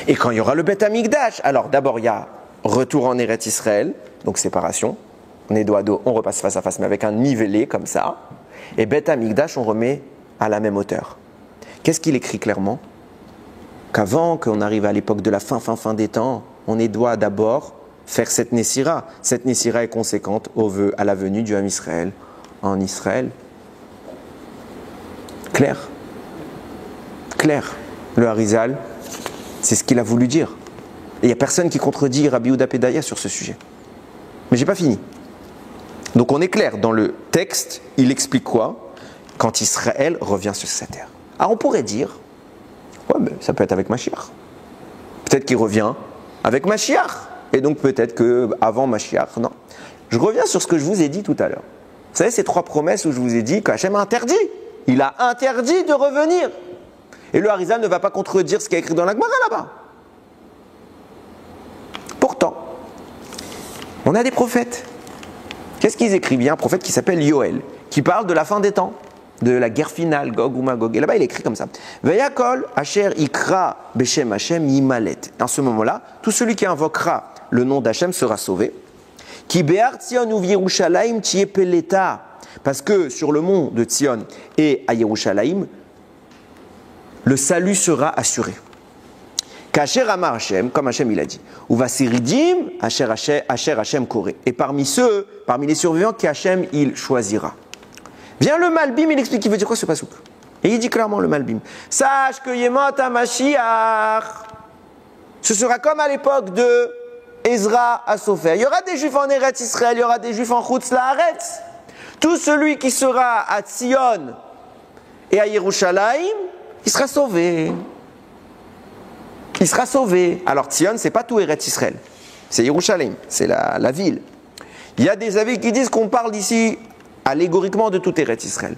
Et quand il y aura le Beth Amikdash, alors d'abord il y a retour en Eretz Israël, donc séparation, on est dos à dos, on repasse face à face, mais avec un nivelé comme ça. Et Beth Amikdash, on remet à la même hauteur. Qu'est-ce qu'il écrit clairement? Qu'avant qu'on arrive à l'époque de la fin des temps, on doit d'abord faire cette Nessira. Cette Nessira est conséquente à la venue du Ham Israël en Israël. Clair? Clair. Le Harizal, c'est ce qu'il a voulu dire. Et il n'y a personne qui contredit Rabbi Yehuda Petaya sur ce sujet. Mais j'ai pas fini. Donc on est clair, dans le texte, il explique quoi? Quand Israël revient sur sa terre. Alors on pourrait dire, ouais, mais ça peut être avec Mashiach. Peut-être qu'il revient avec Mashiach. Et donc peut-être qu'avant Mashiach, non. Je reviens sur ce que je vous ai dit tout à l'heure. Vous savez, ces trois promesses où je vous ai dit qu'Hachem a interdit. Il a interdit de revenir. Et le Harizal ne va pas contredire ce qu'il y a écrit dans la Gemara là-bas. Pourtant, on a des prophètes. Qu'est-ce qu'ils écrivent? Il y a un prophète qui s'appelle Yoël, qui parle de la fin des temps, de la guerre finale, Gog ou Magog. Et là-bas, il écrit comme ça. Vayakol asher ikra beshem Hashem yimalet. En ce moment-là, tout celui qui invoquera le nom d'Hachem sera sauvé. Ki be'ar Tzion uv Yerushalayim tiye peleta. Parce que sur le mont de Tzion et à Yerushalayim, le salut sera assuré. Kasher Amar Hashem, comme Hashem il a dit. Ou Vasiridim, Asher Hashem Koré. Et parmi les survivants, qu'Hachem il choisira. Vient le Malbim, il explique, il veut dire quoi ce pasouk? Et il dit clairement le Malbim. Sache que Yemot HaMashiach, ce sera comme à l'époque de Ezra à Sofer. Il y aura des juifs en Eretz Israël, il y aura des juifs en Chutz Laaretz. Tout celui qui sera à Tzion et à Yerushalayim, il sera sauvé. Il sera sauvé. Alors Tzion, c'est pas tout Eretz Israël. C'est Yerushalayim, c'est la ville. Il y a des avis qui disent qu'on parle ici allégoriquement de tout Eretz Israël.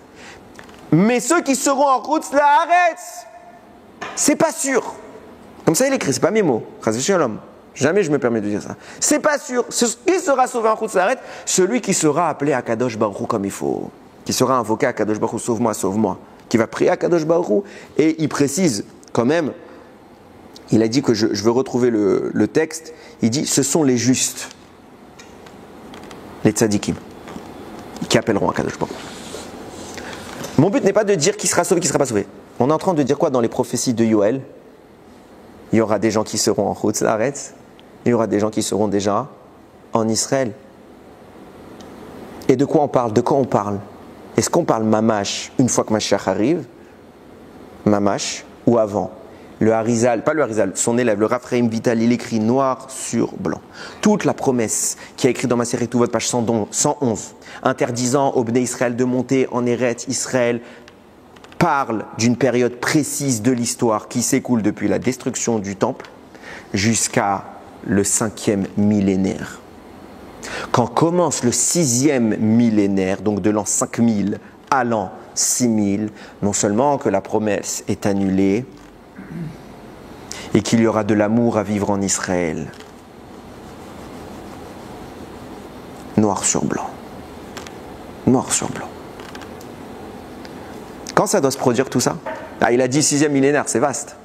Mais ceux qui seront en Chutz Laaretz, c'est pas sûr. Comme ça il écrit, c'est pas mes mots. Chas v'shalom. Jamais je me permets de dire ça. C'est pas sûr. Qui sera sauvé en Chutz Laaretz? Celui qui sera appelé à Kadosh Baruch Hu comme il faut. Qui sera invoqué à Kadosh Baruch Hu, sauve-moi, sauve-moi. Qui va prier à Kadosh Baruch Hu. Et il précise quand même, il a dit que je veux retrouver le texte, il dit ce sont les justes, les tzadikim, qui appelleront à Kadosh Baruch Hu. Mon but n'est pas de dire qui sera sauvé, qui ne sera pas sauvé. On est en train de dire quoi dans les prophéties de Yoël? Il y aura des gens qui seront en Chutz Laaretz, il y aura des gens qui seront déjà en Israël. Et de quoi on parle? De quoi on parle? Est-ce qu'on parle mamash une fois que Mashiach arrive? Mamash ou avant? le Harizal, pas le Harizal, son élève, le Raphaël Vital, il écrit noir sur blanc. Toute la promesse qui a écrit dans Maseret Tuvot, page 111, interdisant aux Bnei Israël de monter en Eretz Israël, parle d'une période précise de l'histoire qui s'écoule depuis la destruction du temple jusqu'à le 5e millénaire. Quand commence le 6e millénaire, donc de l'an 5000 à l'an 6000, non seulement que la promesse est annulée et qu'il y aura de l'amour à vivre en Israël, noir sur blanc. Noir sur blanc. Quand ça doit se produire tout ça? Ah, il a dit 6e millénaire, c'est vaste.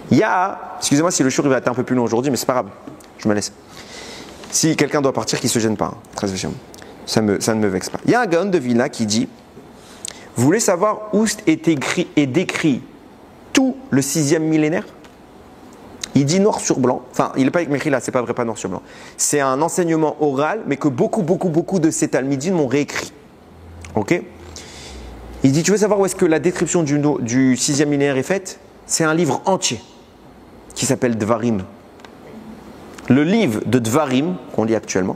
Il y a, excusez-moi si le show va être un peu plus long aujourd'hui, mais c'est pas grave, je me laisse. Si quelqu'un doit partir, qu'il ne se gêne pas, hein, très bien. Ça ne me vexe pas. Il y a un Gaon de Vilna qui dit, vous voulez savoir où est écrit et décrit tout le 6e millénaire? Il dit noir sur blanc, enfin il n'est pas écrit là, c'est pas vrai, pas noir sur blanc. C'est un enseignement oral, mais que beaucoup de ces talmidim m'ont réécrit. Ok? Il dit, tu veux savoir où est-ce que la description du 6e millénaire est faite? C'est un livre entier qui s'appelle Dvarim. Le livre de Dvarim, qu'on lit actuellement,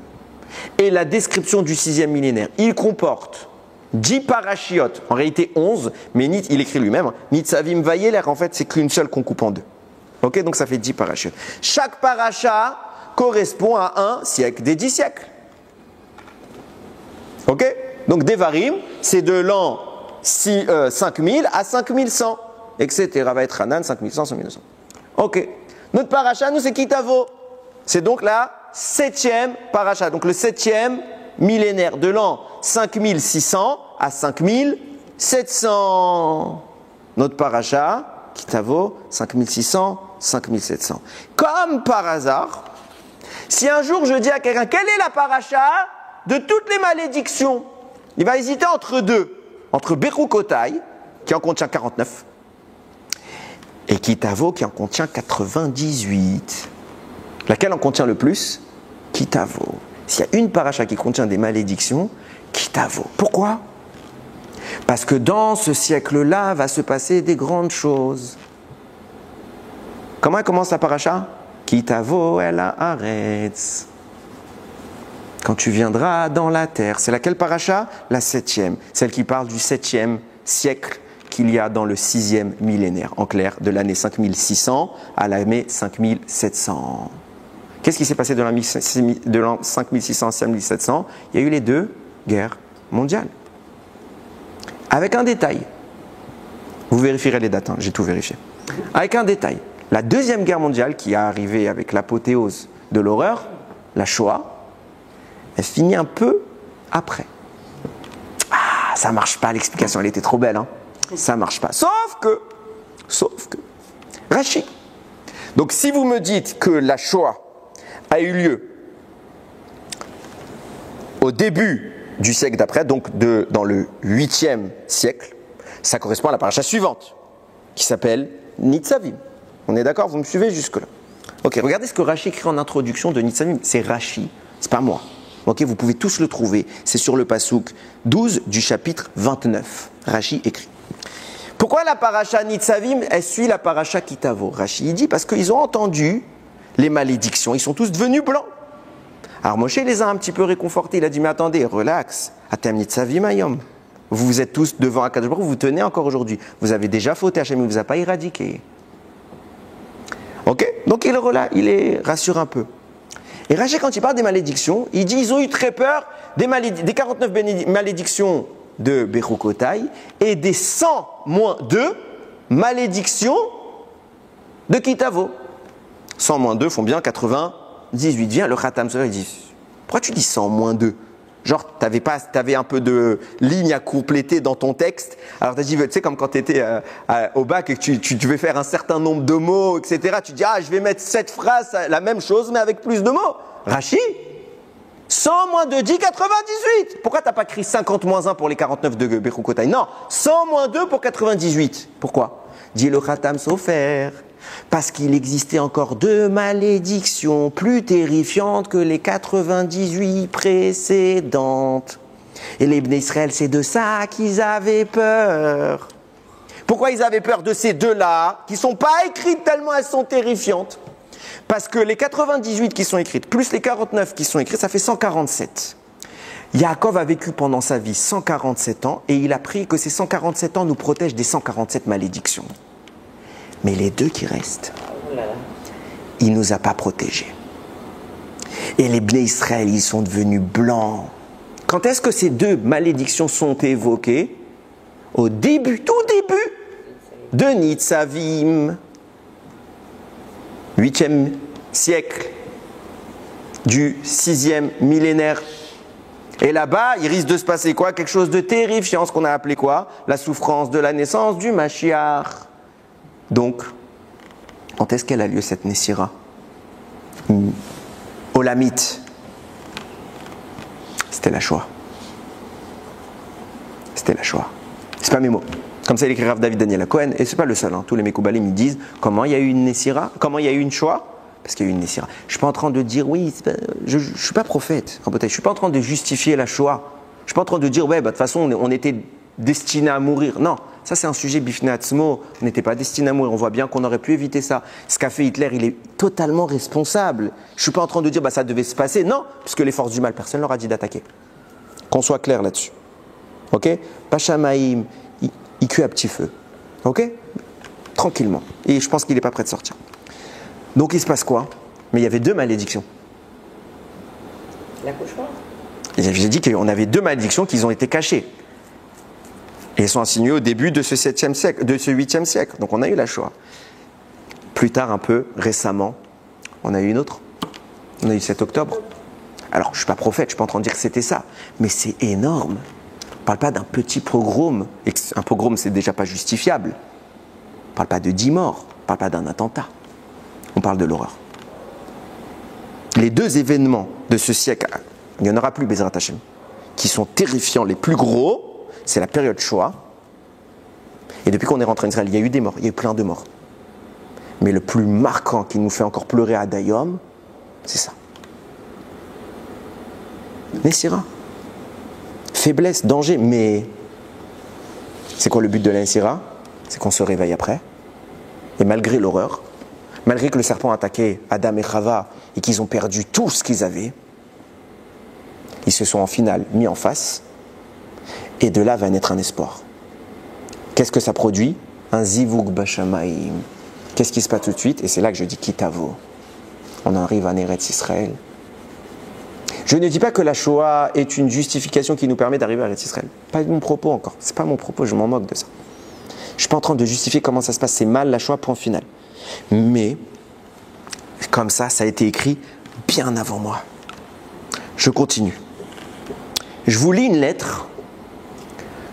est la description du 6e millénaire. Il comporte 10 parachiotes, en réalité 11, mais il écrit lui-même, Nitzavim Vayeler, en fait, c'est qu'une seule qu'on coupe en deux. Ok, donc ça fait 10 parachiotes. Chaque paracha correspond à un siècle, des 10 siècles. Ok, donc Devarim, c'est de l'an 5000 à 5100, etc. Va être Hanan, 5100, 5200. Ok, notre paracha, nous, c'est Kitavo. C'est donc la 7e paracha, donc le 7e millénaire, de l'an 5600 à 5700. Notre paracha, Kitavo, 5600, 5700. Comme par hasard, si un jour je dis à quelqu'un, quelle est la paracha de toutes les malédictions? Il va hésiter entre deux. Entre Bechukotai, qui en contient 49, et Kitavo, qui en contient 98. Laquelle en contient le plus? Kitavo. S'il y a une paracha qui contient des malédictions, Kitavo. Pourquoi? Parce que dans ce siècle-là va se passer des grandes choses. Comment elle commence la paracha? Kitavo el haaretz. Quand tu viendras dans la terre. C'est laquelle paracha? La 7e. Celle qui parle du 7e siècle qu'il y a dans le 6e millénaire. En clair, de l'année 5600 à l'année 5700. Qu'est-ce qui s'est passé de l'an 5600 à 5700? Il y a eu les deux guerres mondiales. Avec un détail. Vous vérifierez les dates, hein, j'ai tout vérifié. Avec un détail. La deuxième guerre mondiale, qui est arrivée avec l'apothéose de l'horreur, la Shoah, elle finit un peu après. Ah, ça marche pas, l'explication, elle était trop belle. Hein. Ça marche pas. Sauf que, Rashi. Donc si vous me dites que la Shoah a eu lieu au début du siècle d'après, donc dans le 8e siècle, ça correspond à la paracha suivante, qui s'appelle Nitzavim. On est d'accord? Vous me suivez jusque-là? Ok, regardez ce que Rashi écrit en introduction de Nitzavim. C'est Rashi, c'est pas moi. Ok, vous pouvez tous le trouver. C'est sur le pasouk 12 du chapitre 29. Rashi écrit. Pourquoi la paracha Nitzavim, elle suit la paracha Kitavo? Rashi il dit parce qu'ils ont entendu les malédictions. Ils sont tous devenus blancs. Alors Moshe les a un petit peu réconfortés. Il a dit, mais attendez, relax. Atem Nitzavim ayom. Vous êtes tous devant Akadosh Baruch Hu, vous tenez encore aujourd'hui. Vous avez déjà fauté, Hachem ne vous a pas éradiqué. Ok? Donc il les rassure un peu. Et Rashi, quand il parle des malédictions, il dit ils ont eu très peur des 49 malédictions de Bechukotai et des 100 moins 2 malédictions de Kitavo. 100 moins 2 font bien 98. Vient le Khatam Sofer, il dit pourquoi tu dis 100 moins 2? Genre, t'avais un peu de lignes à compléter dans ton texte. Alors, t'as dit, tu sais, comme quand t'étais au bac et que tu devais faire un certain nombre de mots, etc. Tu dis, je vais mettre cette phrase, la même chose, mais avec plus de mots. Rashi, 100 moins 2 dit 98. Pourquoi t'as pas écrit 50 moins 1 pour les 49 de Bechukotai? Non, 100 moins 2 pour 98. Pourquoi? Dit le Khatam Sofer. Parce qu'il existait encore 2 malédictions plus terrifiantes que les 98 précédentes. Et les Bnei Israël, c'est de ça qu'ils avaient peur. Pourquoi ils avaient peur de ces deux-là, qui ne sont pas écrites tellement elles sont terrifiantes? Parce que les 98 qui sont écrites, plus les 49 qui sont écrites, ça fait 147. Yaakov a vécu pendant sa vie 147 ans et il a pris que ces 147 ans nous protègent des 147 malédictions. Mais les deux qui restent, il ne nous a pas protégés. Et les Bnei Israël, ils sont devenus blancs. Quand est-ce que ces deux malédictions sont évoquées? Au début, tout début de Nitzavim, 8e siècle du 6e millénaire. Et là-bas, il risque de se passer quoi? Quelque chose de terrifiant, ce qu'on a appelé quoi? La souffrance de la naissance du Mashiach. Donc, quand est-ce qu'elle a lieu cette Nessira? Olamite. C'était la Shoah. C'était la Shoah. C'est pas mes mots. Comme ça, il écrit Rav David Daniel Cohen, et c'est pas le seul. Hein. Tous les Mekoubalim me disent comment il y a eu une Nessira, comment il y a eu une Shoah. Parce qu'il y a eu une Nessira. Je ne suis pas en train de dire, oui, je ne suis pas prophète. Je ne suis pas en train de justifier la Shoah. Je ne suis pas en train de dire, ouais, de toute façon, on était destiné à mourir. Non, ça c'est un sujet bifne atzmo. On n'était pas destiné à mourir. On voit bien qu'on aurait pu éviter ça. Ce qu'a fait Hitler, il est totalement responsable. Je ne suis pas en train de dire, ça devait se passer. Non, puisque les forces du mal, personne ne leur a dit d'attaquer. Qu'on soit clair là-dessus. Ok? Pachamaïm, il cuit à petit feu. Ok? Tranquillement. Et je pense qu'il n'est pas prêt de sortir. Donc il se passe quoi? Mais il y avait deux malédictions. L'accouchement. J'ai dit qu'on avait deux malédictions qui ont été cachées. Et elles sont insinuées au début de ce 7e siècle, de ce 8e siècle. Donc on a eu la Shoah. Plus tard, un peu récemment, on a eu une autre. On a eu 7 octobre. Alors je ne suis pas prophète, je ne suis pas en train de dire que c'était ça. Mais c'est énorme. On ne parle pas d'un petit pogrom. Un pogrom, c'est déjà pas justifiable. On ne parle pas de 10 morts. On ne parle pas d'un attentat. On parle de l'horreur. Les deux événements de ce siècle, il n'y en aura plus, Bezrat Hashem, qui sont terrifiants, les plus gros, c'est la période Shoah. Et depuis qu'on est rentré en Israël, il y a eu des morts, il y a eu plein de morts. Mais le plus marquant qui nous fait encore pleurer à Dayom, c'est ça. Nessira. Faiblesse, danger, mais c'est quoi le but de la Nessira? C'est qu'on se réveille après. Et malgré l'horreur, malgré que le serpent a attaqué Adam et Chava et qu'ils ont perdu tout ce qu'ils avaient, ils se sont en finale mis en face et de là va naître un espoir. Qu'est-ce que ça produit? Un zivug bashamaim. Qu'est-ce qui se passe tout de suite? Et c'est là que je dis kitavo. On arrive à Eretz Israël. Je ne dis pas que la Shoah est une justification qui nous permet d'arriver à Eretz Israël. Pas mon propos encore. C'est pas mon propos, je m'en moque de ça. Je ne suis pas en train de justifier comment ça se passe. C'est mal la Shoah, point final. Mais, comme ça a été écrit bien avant moi. Je continue. Je vous lis une lettre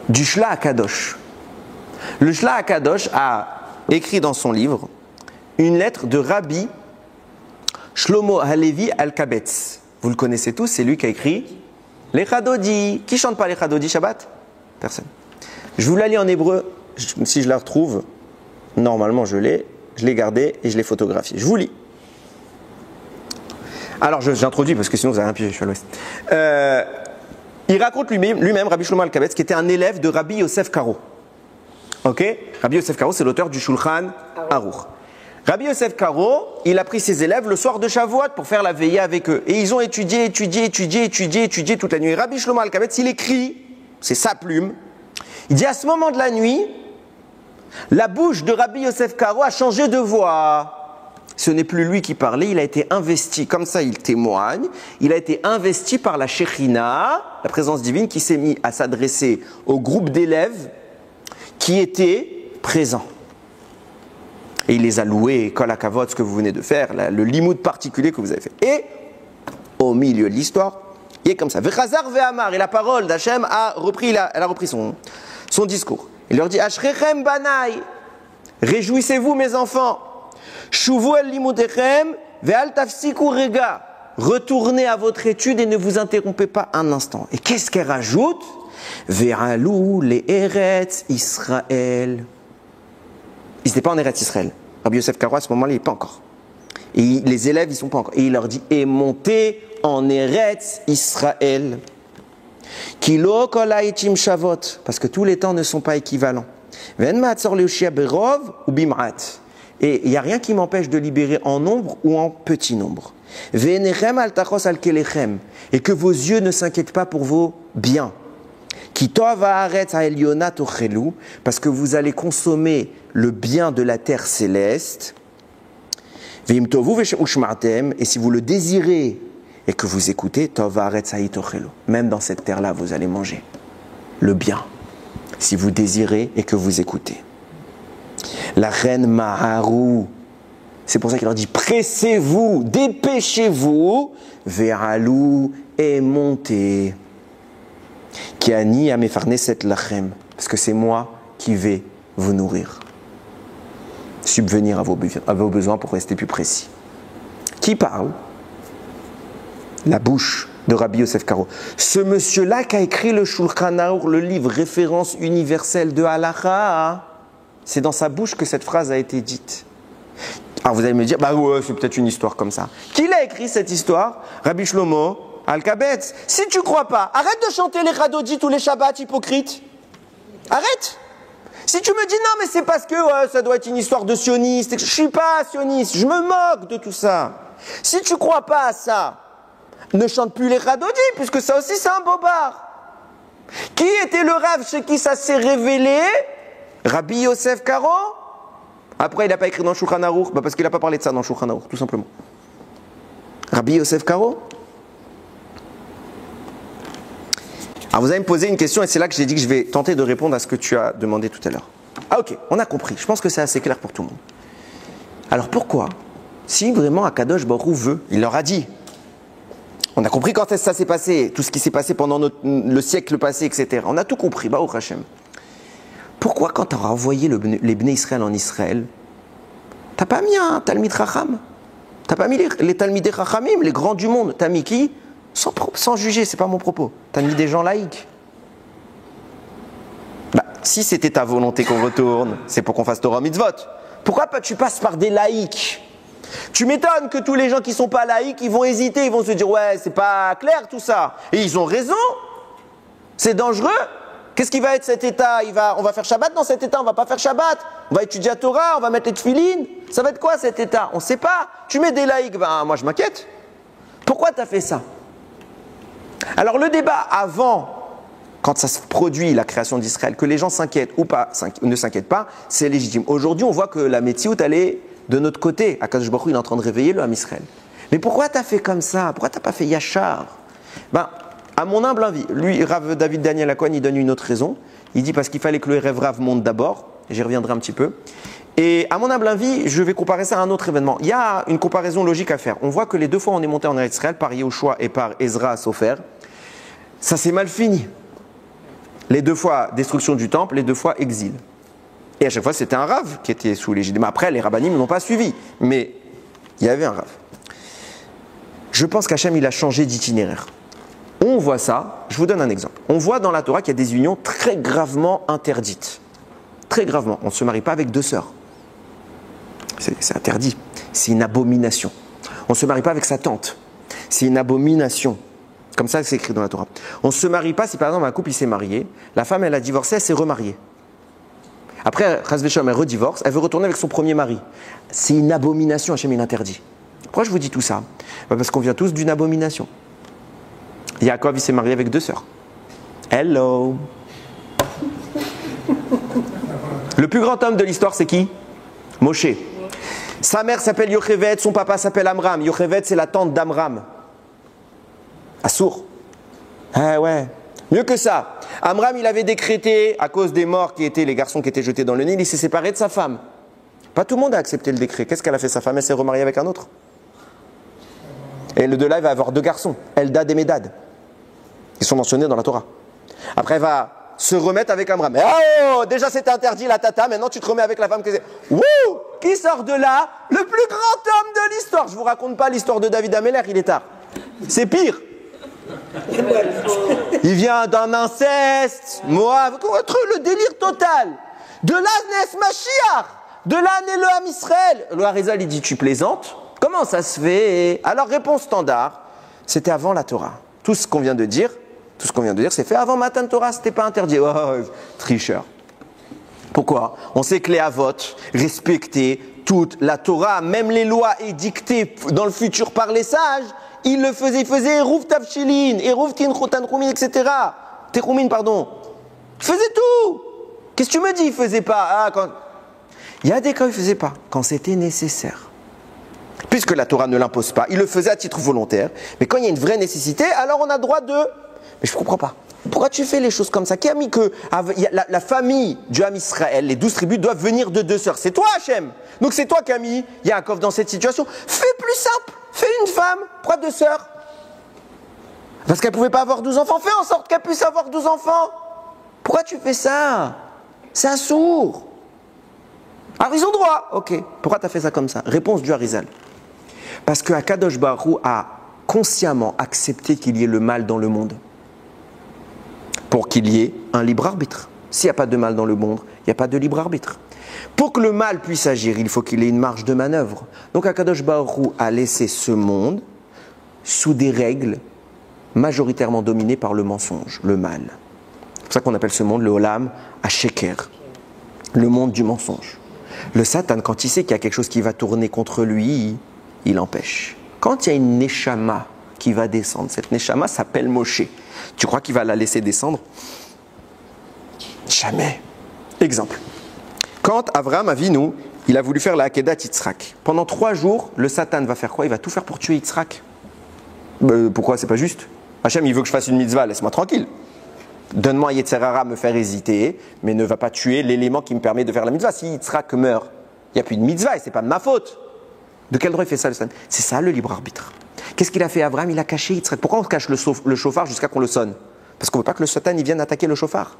du Shla HaKadosh. Le Shla HaKadosh a écrit dans son livre une lettre de Rabbi Shlomo Halevi Al-Kabetz. Vous le connaissez tous, c'est lui qui a écrit les Chadodi. Qui chante pas les Chadodi Shabbat? Personne. Je vous la lis en hébreu. Si je la retrouve, normalement je l'ai gardée et je l'ai photographiée. Je vous lis. Alors j'introduis parce que sinon vous avez rien pigé, je suis à l'ouest. Il raconte lui-même, Rabbi Shlomo Al-Kabetz, qui était un élève de Rabbi Yosef Karo. Ok? Rabbi Yosef Karo, c'est l'auteur du Shulchan Aruch. Rabbi Yosef Karo, il a pris ses élèves le soir de Shavuot pour faire la veillée avec eux. Et ils ont étudié toute la nuit. Et Rabbi Shlomo Al-Kabetz, il écrit, c'est sa plume, il dit à ce moment de la nuit, la bouche de Rabbi Yosef Karo a changé de voix. Ce n'est plus lui qui parlait, il a été investi, comme ça il témoigne, il a été investi par la Shekhinah, la présence divine, qui s'est mis à s'adresser au groupe d'élèves qui étaient présents. Et il les a loués, kol hakavod, ce que vous venez de faire, le limoud particulier que vous avez fait. Et, au milieu de l'histoire, il est comme ça. Vechazar ve'amar, et la parole d'Hachem elle a repris son discours. Il leur dit, Ashrechem banai, réjouissez-vous mes enfants, shuvu el limudechem ve'al tafsiku rega, retournez à votre étude et ne vous interrompez pas un instant. Et qu'est-ce qu'elle rajoute? Ve'alou le Eretz Israël. Ils n'étaient pas en Eretz Israël. Rabbi Yosef Karo, à ce moment-là, il n'est pas encore. Et les élèves, ils ne sont pas encore. Et il leur dit, et montez en Eretz Israël. Kilo kol ha'etim shavot. Parce que tous les temps ne sont pas équivalents. Et il n'y a rien qui m'empêche de libérer en nombre ou en petit nombre. Et que vos yeux ne s'inquiètent pas pour vos biens. Parce que vous allez consommer le bien de la terre céleste. Et si vous le désirez et que vous écoutez, même dans cette terre-là, vous allez manger le bien. Si vous désirez et que vous écoutez. La reine Maharou, c'est pour ça qu'il leur dit pressez-vous, dépêchez-vous, Ve'alou et montez. Kiani amefarneset lachem, parce que c'est moi qui vais vous nourrir. Subvenir à vos besoins pour rester plus précis. Qui parle? La bouche de Rabbi Yosef Karo. Ce monsieur-là qui a écrit le Shulchan Aruch, le livre référence universelle de Halacha, c'est dans sa bouche que cette phrase a été dite. Alors vous allez me dire, bah ouais, c'est peut-être une histoire comme ça. Qui l'a écrit cette histoire? Rabbi Shlomo Alkabetz. Si tu crois pas, arrête de chanter les Radodji tous les Shabbats, hypocrite. Arrête. Si tu me dis non, mais c'est parce que ça doit être une histoire de sioniste, je suis pas sioniste, je me moque de tout ça. Si tu crois pas à ça, ne chante plus les Radodji, puisque ça aussi c'est un bobard. Qui était le Rav chez qui ça s'est révélé? Rabbi Yosef Karo. Après, il n'a pas écrit dans Shulchan Aruch, parce qu'il n'a pas parlé de ça dans Shulchan Aruch, tout simplement. Rabbi Yosef Karo. Alors vous allez me poser une question et c'est là que j'ai dit que je vais tenter de répondre à ce que tu as demandé tout à l'heure. Ah ok, on a compris. Je pense que c'est assez clair pour tout le monde. Alors pourquoi, si vraiment Akadosh Baruch Hu veut, il leur a dit, on a compris quand ça s'est passé, tout ce qui s'est passé pendant le siècle passé, etc. On a tout compris, Baruch Hashem. Pourquoi quand tu as envoyé les Bnei Israël en Israël, t'as pas mis un Talmid Chacham? T'as pas mis les Talmidei Chachamim, les grands du monde? T'as mis qui? Sans juger, c'est pas mon propos. T'as mis des gens laïcs. Bah, si c'était ta volonté qu'on retourne, c'est pour qu'on fasse Torah Mitzvot. Pourquoi tu passes par des laïcs? Tu m'étonnes que tous les gens qui sont pas laïcs, ils vont hésiter, ils vont se dire ouais, c'est pas clair tout ça. Et ils ont raison. C'est dangereux. Qu'est-ce qui va être cet état? On va faire Shabbat dans cet état, on va pas faire Shabbat. On va étudier la Torah, on va mettre les tefilines. Ça va être quoi cet état? On sait pas. Tu mets des laïcs, ben moi je m'inquiète. Pourquoi tu as fait ça? Alors le débat avant, quand ça se produit, la création d'Israël, que les gens s'inquiètent ou pas, ne s'inquiètent pas, c'est légitime. Aujourd'hui, on voit que la Metsiout, elle est de notre côté. Akadosh Baruch Hu, il est en train de réveiller le Ham Israël. Mais pourquoi tu as fait comme ça? Pourquoi tu n'as pas fait Yachar? Ben, à mon humble avis, lui, Rav David Daniel Akohen, il donne une autre raison. Il dit parce qu'il fallait que le Erev Rav monte d'abord, et j'y reviendrai un petit peu. Et à mon humble avis, je vais comparer ça à un autre événement. Il y a une comparaison logique à faire. On voit que les deux fois on est monté en Israël, par Yehoshua et par Ezra Sofer, ça s'est mal fini. Les deux fois destruction du temple, les deux fois exil. Et à chaque fois c'était un Rav qui était sous l'égide. Mais après les Rabbanim n'ont pas suivi. Mais il y avait un Rav. Je pense qu'Hachem il a changé d'itinéraire. On voit ça, je vous donne un exemple. On voit dans la Torah qu'il y a des unions très gravement interdites. Très gravement. On ne se marie pas avec deux sœurs. C'est interdit. C'est une abomination. On ne se marie pas avec sa tante. C'est une abomination. Comme ça, c'est écrit dans la Torah. On ne se marie pas si par exemple un couple il s'est marié, la femme elle a divorcé, elle s'est remariée. Après, Chas v'Shalom, elle redivorce, elle veut retourner avec son premier mari. C'est une abomination, Hachem il interdit. Pourquoi je vous dis tout ça? Parce qu'on vient tous d'une abomination. Yaakov il s'est marié avec deux sœurs. Hello. Le plus grand homme de l'histoire c'est qui? Moshe. Sa mère s'appelle Yochevet, son papa s'appelle Amram. Yochevet c'est la tante d'Amram. Assour. Ah ouais. Mieux que ça. Amram, il avait décrété, à cause des morts qui étaient les garçons qui étaient jetés dans le Nil, il s'est séparé de sa femme. Pas tout le monde a accepté le décret. Qu'est-ce qu'elle a fait? Sa femme, elle s'est remariée avec un autre. Et le de là, il va avoir deux garçons, Eldad et Médad. Ils sont mentionnés dans la Torah. Après, elle va se remettre avec Amram. Oh, déjà c'était interdit la tata, maintenant tu te remets avec la femme que c'est. Wouh! Qui sort de là? Le plus grand homme de l'histoire. Je vous raconte pas l'histoire de David Améler, il est tard. C'est pire. Il vient d'un inceste, Moab, le délire total. De là naît Mashiach, de là naît le Ham Israël. Le Harizal il dit tu plaisantes? Comment ça se fait? Alors réponse standard, c'était avant la Torah. Tout ce qu'on vient de dire, c'est fait avant Matan Torah, c'était pas interdit. Oh, tricheur. Pourquoi? On sait que les avot respectaient toute la Torah, même les lois édictées dans le futur par les sages, ils le faisaient. Ils faisaient Eruv Tavshilin, Eruv Tinchotan Rumin, etc. Terumin, pardon. Ils faisaient tout. Qu'est-ce que tu me dis? Ils ne faisaient pas. Il y a des cas où ils ne faisaient pas, quand c'était nécessaire. Puisque la Torah ne l'impose pas, ils le faisaient à titre volontaire. Mais quand il y a une vraie nécessité, alors on a droit de... Mais je ne comprends pas. Pourquoi tu fais les choses comme ça? Qui a mis que la famille du Ham Israël, les 12 tribus, doivent venir de 2 sœurs? C'est toi, Hachem. Donc c'est toi qui as mis Yaakov dans cette situation. Fais plus simple. Fais une femme. Pourquoi 2 sœurs? Parce qu'elle ne pouvait pas avoir 12 enfants. Fais en sorte qu'elle puisse avoir 12 enfants. Pourquoi tu fais ça? C'est un sourd. Alors ils ont droit. Ok. Pourquoi tu as fait ça comme ça? Réponse du Harizal. Parce que Akadosh Baruch Hu a consciemment accepté qu'il y ait le mal dans le monde. Pour qu'il y ait un libre arbitre. S'il n'y a pas de mal dans le monde, il n'y a pas de libre arbitre. Pour que le mal puisse agir, il faut qu'il ait une marge de manœuvre. Donc Akadosh Baruch Hu a laissé ce monde sous des règles majoritairement dominées par le mensonge, le mal. C'est pour ça qu'on appelle ce monde le Olam HaSheker, le monde du mensonge. Le Satan, quand il sait qu'il y a quelque chose qui va tourner contre lui, il empêche. Quand il y a une Neshama qui va descendre, cette Neshama s'appelle Moshe. Tu crois qu'il va la laisser descendre? Jamais. Exemple. Quand Avraham Avinu, il a voulu faire la Hakedat Yitzhak, pendant 3 jours, le Satan va faire quoi? Il va tout faire pour tuer Yitzhak. Pourquoi? C'est pas juste. Hachem, il veut que je fasse une mitzvah, laisse-moi tranquille. Donne-moi Yetzer Hara me faire hésiter, mais ne va pas tuer l'élément qui me permet de faire la mitzvah. Si Yitzhak meurt, il n'y a plus de mitzvah et c'est pas de ma faute. De quel droit il fait ça, le Satan? C'est ça le libre arbitre. Qu'est-ce qu'il a fait Abraham? Il a caché Yitzhak. Pourquoi on cache le chauffard jusqu'à qu'on le sonne? Parce qu'on ne veut pas que le Satan il vienne attaquer le chauffard.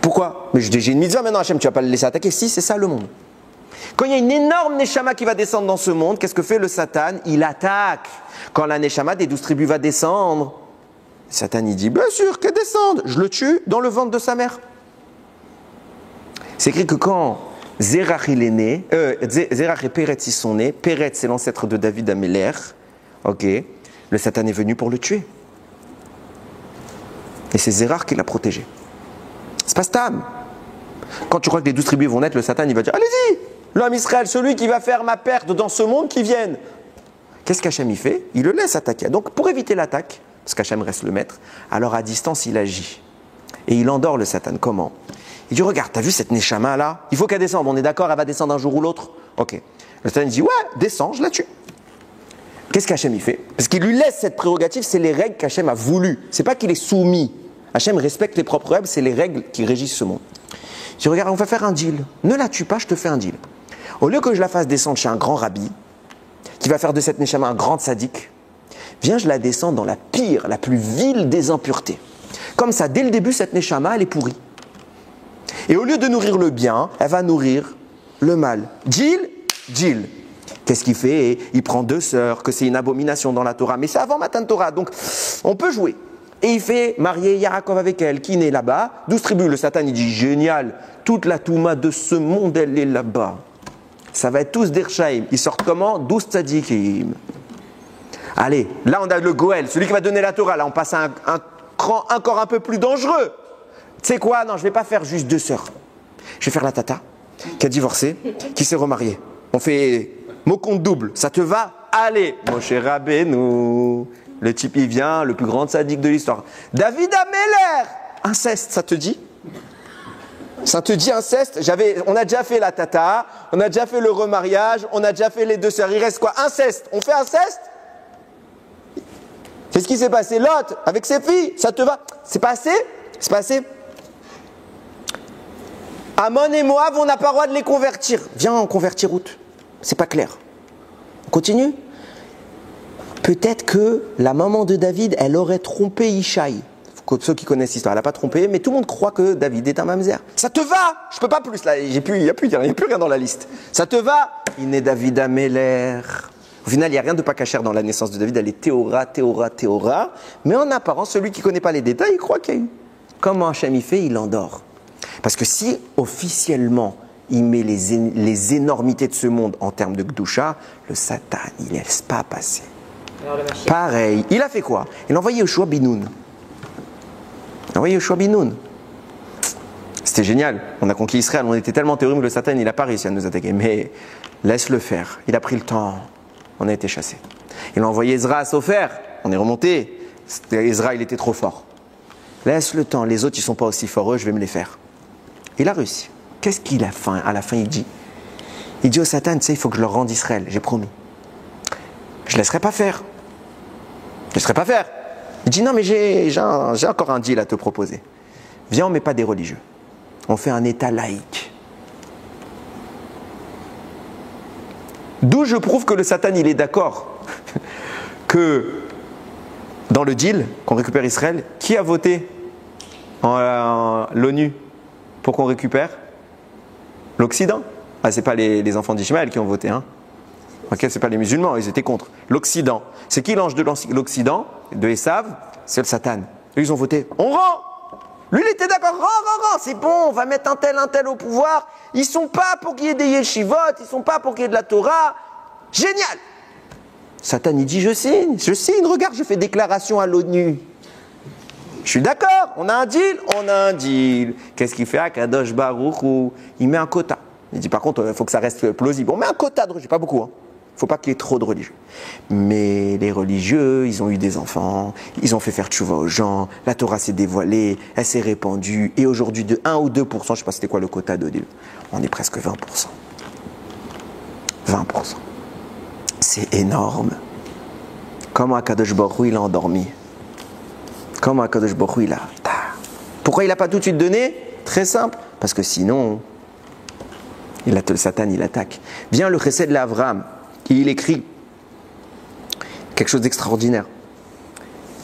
Pourquoi? Mais j'ai une mitzvah maintenant, Hachem, tu ne vas pas le laisser attaquer. Si, c'est ça le monde. Quand il y a une énorme Neshama qui va descendre dans ce monde, qu'est-ce que fait le Satan? Il attaque. Quand la Neshama des 12 tribus va descendre, le Satan il dit, bien sûr qu'elle descende, je le tue dans le ventre de sa mère. C'est écrit que quand Zérach il est né, Zérach et Péretz ils sont nés, Péretz c'est l'ancêtre de David Améler, ok, le Satan est venu pour le tuer. Et c'est Zérach qui l'a protégé. C'est pas Stam. Quand tu crois que les 12 tribus vont naître, le Satan il va dire, allez-y, l'homme Israël, celui qui va faire ma perte dans ce monde, qui vienne. Qu'est-ce qu'Hachem il fait? Il le laisse attaquer. Donc pour éviter l'attaque, parce qu'Hachem reste le maître, alors à distance il agit. Et il endort le Satan. Comment? Il dit, regarde, t'as vu cette Neshama là? Il faut qu'elle descende, on est d'accord, elle va descendre un jour ou l'autre? Ok. Le Satan dit, ouais, descends, je la tue. Qu'est-ce qu'Hachem il fait? Parce qu'il lui laisse cette prérogative, c'est les règles qu'Hachem a voulu. C'est pas qu'il est soumis. Hachem respecte les propres règles, c'est les règles qui régissent ce monde. Je dis, regarde, on va faire un deal. Ne la tue pas, je te fais un deal. Au lieu que je la fasse descendre chez un grand rabbi, qui va faire de cette Neshama un grand sadique, viens, je la descends dans la pire, la plus vile des impuretés. Comme ça, dès le début, cette Neshama, elle est pourrie. Et au lieu de nourrir le bien, elle va nourrir le mal. Deal. Qu'est-ce qu'il fait? Il prend 2 sœurs, que c'est une abomination dans la Torah. Mais c'est avant Matan Torah, donc on peut jouer. Et il fait marier Yaakov avec elle, qui naît là-bas. 12 tribus, le Satan, il dit, génial, toute la Touma de ce monde, elle est là-bas. Ça va être tous d'Ershaïm. Ils sortent comment? 12 tzadikim. Allez, là on a le Goël, celui qui va donner la Torah. Là on passe à un cran encore un peu plus dangereux. Tu sais quoi? Non, je ne vais pas faire juste 2 sœurs. Je vais faire la tata, qui a divorcé, qui s'est remariée. On fait mot compte double. Ça te va? Allez, mon cher Rabbeinu. Le type il vient, le plus grand sadique de l'histoire. David Améler. Inceste, ça te dit? Ça te dit inceste? On a déjà fait la tata, on a déjà fait le remariage, on a déjà fait les 2 sœurs. Il reste quoi? Inceste. On fait inceste? Qu'est-ce qui s'est passé? Lot, avec ses filles, ça te va? C'est pas assez? C'est pas assez? Amon et Moab, on n'a pas le droit de les convertir. Viens, on convertit route. C'est pas clair. On continue? Peut-être que la maman de David, elle aurait trompé Ishaï. Ceux qui connaissent l'histoire, elle n'a pas trompé, mais tout le monde croit que David est un mamzer. Ça te va? Je peux pas plus là, il n'y a plus rien dans la liste. Ça te va? Il naît David Améler. Au final, il n'y a rien de pas cachère dans la naissance de David, elle est Théora. Mais en apparence, celui qui ne connaît pas les détails, il croit qu'il y a eu. Comment Hachem il fait? Il endort. Parce que si officiellement, il met les énormités de ce monde en termes de Gdusha, le Satan, il ne laisse pas passer. Pareil. Il a fait quoi? Il a envoyé Yoshua Binoun. C'était C'était génial. On a conquis Israël. On était tellement terrorisés que le Satan, il n'a pas réussi à nous attaquer. Mais laisse-le faire. Il a pris le temps. On a été chassés. Il a envoyé Ezra à Sopher. On est remonté. Ezra, il était trop fort. Laisse le temps. Les autres, ils ne sont pas aussi forts. Eux, je vais me les faire. Il a réussi. Qu'est-ce qu'il a fait à la fin, il dit? Il dit au Satan, tu sais, il faut que je leur rende Israël. J'ai promis. Je ne laisserai pas faire. Je ne laisserai pas faire. Il dit, non, mais j'ai encore un deal à te proposer. Viens, on ne met pas des religieux. On fait un État laïque. D'où je prouve que le Satan, il est d'accord que dans le deal, qu'on récupère Israël, qui a voté en l'ONU pour qu'on récupère l'Occident? Ah, ce n'est pas les enfants d'Ishmaël qui ont voté, hein. Ok, ce n'est pas les musulmans, ils étaient contre. L'Occident. C'est qui l'ange de l'Occident, de Esav? C'est le Satan. Eux, ils ont voté. On rend! Lui, il était d'accord. Rend, c'est bon, on va mettre un tel au pouvoir. Ils sont pas pour qu'il y ait des yeshivot, ils sont pas pour qu'il y ait de la Torah. Génial! Satan, il dit, je signe, regarde, je fais déclaration à l'ONU. Je suis d'accord, on a un deal. Qu'est-ce qu'il fait à Kadosh Baruch Hu? Il met un quota. Il dit, par contre, il faut que ça reste plausible. On met un quota de religieux, pas beaucoup, hein. Il ne faut pas qu'il y ait trop de religieux. Mais les religieux, ils ont eu des enfants, ils ont fait faire tchouva aux gens, la Torah s'est dévoilée, elle s'est répandue, et aujourd'hui de 1 ou 2%, je ne sais pas c'était quoi le quota de deal, on est presque 20%. 20%. C'est énorme. Comment Akadosh Baruch Hu, il a endormi? Comment Akadosh Baruch Hu, il a... Pourquoi il n'a pas tout de suite donné? Très simple, parce que sinon, le Satan, il attaque. Vient le Chesed l'Avraham, il écrit quelque chose d'extraordinaire.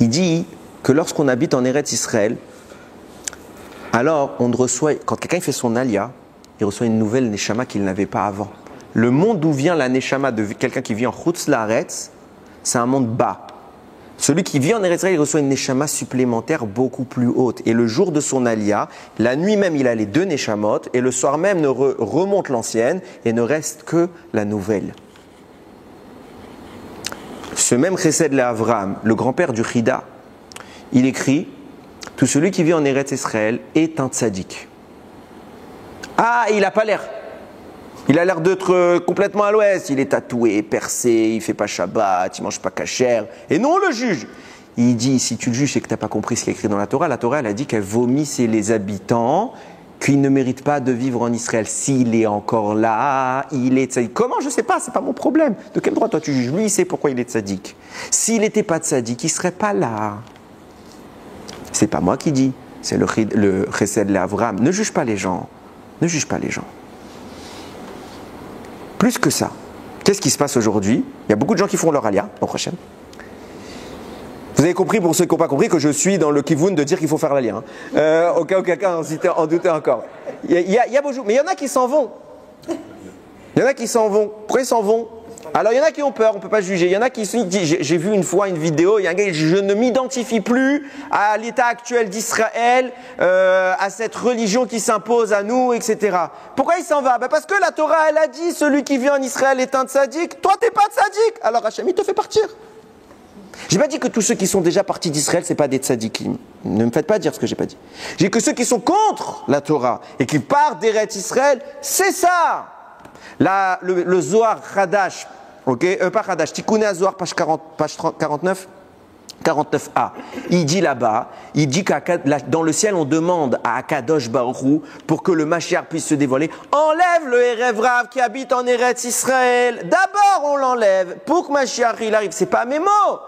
Il dit que lorsqu'on habite en Eretz Israël, alors on reçoit, quand quelqu'un fait son alia, il reçoit une nouvelle neshama qu'il n'avait pas avant. Le monde d'où vient la neshama de quelqu'un qui vit en Chutz Laaretz, c'est un monde bas. Celui qui vit en Eretz Israël, il reçoit une neshama supplémentaire beaucoup plus haute. Et le jour de son alia, la nuit même, il a les 2 neshamot, et le soir même, remonte l'ancienne, et ne reste que la nouvelle. Ce même Chesed l'Avraham, le grand-père du Chida, il écrit « Tout celui qui vit en Eretz Israël est un tzaddik. » Ah, il n'a pas l'air. Il a l'air d'être complètement à l'ouest. Il est tatoué, percé, il ne fait pas Shabbat, il ne mange pas kasher. Et nous, on le juge. Il dit, si tu le juges, c'est que tu n'as pas compris ce qui est écrit dans la Torah. La Torah, elle a dit qu'elle vomissait les habitants, qu'ils ne méritent pas de vivre en Israël. S'il est encore là, il est tzaddik. Comment? Je ne sais pas, ce n'est pas mon problème. De quel droit toi tu juges? Lui, il sait pourquoi il est tzaddik. S'il n'était pas tzaddik, il ne serait pas là. Ce n'est pas moi qui dis, c'est le Chesed l'Avraham. Ne juge pas les gens. Ne juge pas les gens. Plus que ça, qu'est-ce qui se passe aujourd'hui? Il y a beaucoup de gens qui font leur alia, au prochain. Vous avez compris, pour ceux qui n'ont pas compris, que je suis dans le kivoun de dire qu'il faut faire l'alia. Au cas où quelqu'un en doutait encore. Il y a beaucoup, mais il y en a qui s'en vont. Il y en a qui s'en vont. Pourquoi ils s'en vont? Alors il y en a qui ont peur, on ne peut pas juger. Il y en a qui disent, j'ai vu une fois une vidéo, il y a un gars qui dit, je ne m'identifie plus à l'état actuel d'Israël, à cette religion qui s'impose à nous, etc. Pourquoi il s'en va? Parce que la Torah, elle a dit, celui qui vient en Israël est un tzaddik. Toi, tu n'es pas tzaddik. Alors Hachem, il te fait partir. Je n'ai pas dit que tous ceux qui sont déjà partis d'Israël, ce n'est pas des tzaddikim. Ne me faites pas dire ce que je n'ai pas dit. J'ai dit que ceux qui sont contre la Torah et qui partent d'Eretz Israël, c'est ça. Le Zohar Hadash, pas Hadash, Tikkuné Zohar, page 49, 49a. Il dit là-bas, il dit que dans le ciel, on demande à Akadosh Baruch Hu, pour que le Mashiach puisse se dévoiler, enlève le Erev Rav qui habite en Eretz Israël. D'abord, on l'enlève pour que Mashiach il arrive. C'est pas mes mots.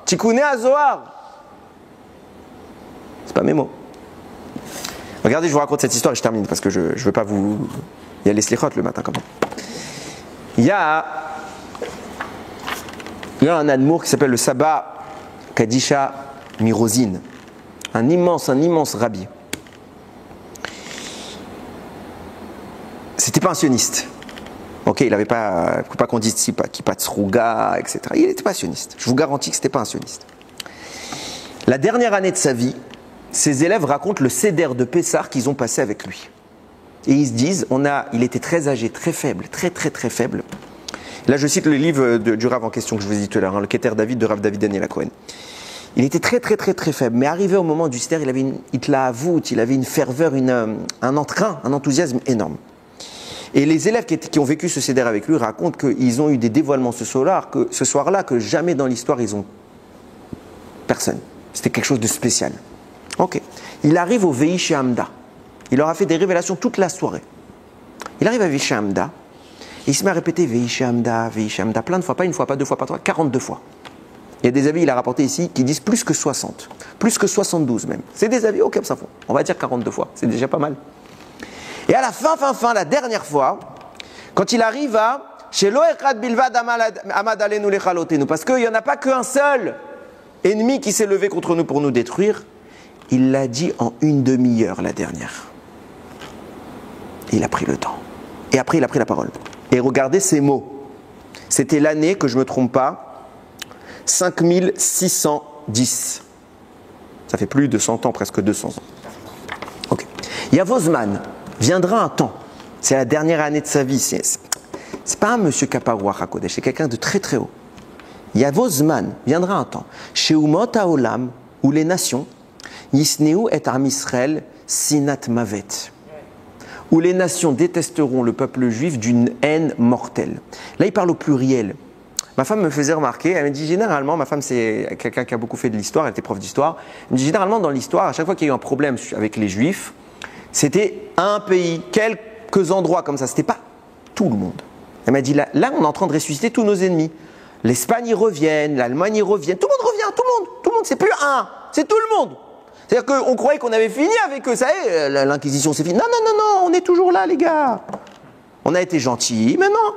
Tikkuné Zohar. C'est pas mes mots. Regardez, je vous raconte cette histoire et je termine parce que je ne veux pas vous... Il y a les slichot le matin quand même. Il y a un admour qui s'appelle le Saba Kadisha Mirozin. Un immense rabbi. C'était pas un sioniste. Ok, il n'avait pas, faut pas qu'on dise Kippat Sruga, etc. Il était pas sioniste. Je vous garantis que c'était pas un sioniste. La dernière année de sa vie, ses élèves racontent le Seder de Pessah qu'ils ont passé avec lui. Et ils se disent, il était très âgé, très faible, très faible. Là, je cite le livre du Rav en question que je vous ai dit tout à l'heure, le Keter David de Rav David Daniel Cohen. Il était très faible, mais arrivé au moment du siddur, il avait une itlaavout, il avait une ferveur, un entrain, un enthousiasme énorme. Et les élèves qui ont vécu ce siddur avec lui racontent qu'ils ont eu des dévoilements ce soir-là, que jamais dans l'histoire ils ont personne. C'était quelque chose de spécial. Ok. Il arrive au Veish Hamda. Il leur a fait des révélations toute la soirée. Il arrive à Veish Hamda. Et il se met à répéter Veish Hamda, plein de fois, pas une fois, pas deux fois, pas trois, 42 fois. Il y a des avis, il a rapporté ici, qui disent plus que 60, plus que 72 même. C'est des avis, ok, ça fond. On va dire 42 fois, c'est déjà pas mal. Et à la fin, la dernière fois, quand il arrive à chez Loechad Bilvad Amad Alenu Lechalotenu, parce qu'il n'y en a pas qu'un seul ennemi qui s'est levé contre nous pour nous détruire, il l'a dit en une demi-heure la dernière. Et il a pris le temps. Et après, il a pris la parole. Et regardez ces mots. C'était l'année, que je ne me trompe pas, 5610. Ça fait plus de 100 ans, presque 200 ans. Ok. Yavozman, viendra un temps. C'est la dernière année de sa vie. C'est pas un monsieur Kaparoua Hakodesh, c'est quelqu'un de très haut. Yavozman, viendra un temps. Chez Umot Haolam, où les nations, Yisneu et Am Israël, Sinat Mavet. Où les nations détesteront le peuple juif d'une haine mortelle. Là, il parle au pluriel. Ma femme me faisait remarquer, elle me dit généralement, ma femme c'est quelqu'un qui a beaucoup fait de l'histoire, elle était prof d'histoire, elle me dit généralement dans l'histoire, à chaque fois qu'il y a eu un problème avec les juifs, c'était un pays, quelques endroits comme ça, c'était pas tout le monde. Elle m'a dit là on est en train de ressusciter tous nos ennemis. L'Espagne y revienne, l'Allemagne y revienne, tout le monde revient, tout le monde, c'est plus un, c'est tout le monde. C'est-à-dire qu'on croyait qu'on avait fini avec eux, ça y est, l'inquisition c'est fini. Non, on est toujours là les gars. On a été gentils, maintenant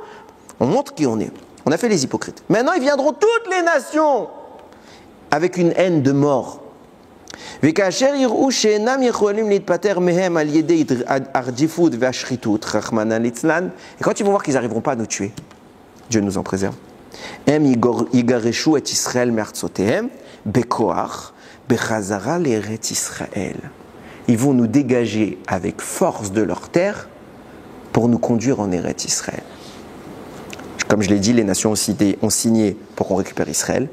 on montre qui on est. On a fait les hypocrites. Maintenant, ils viendront toutes les nations avec une haine de mort. Et quand tu vont voir qu'ils n'arriveront pas à nous tuer, Dieu nous en préserve. Ils vont nous dégager avec force de leur terre pour nous conduire en Eretz Israël. Comme je l'ai dit, les nations ont signé pour qu'on récupère Israël.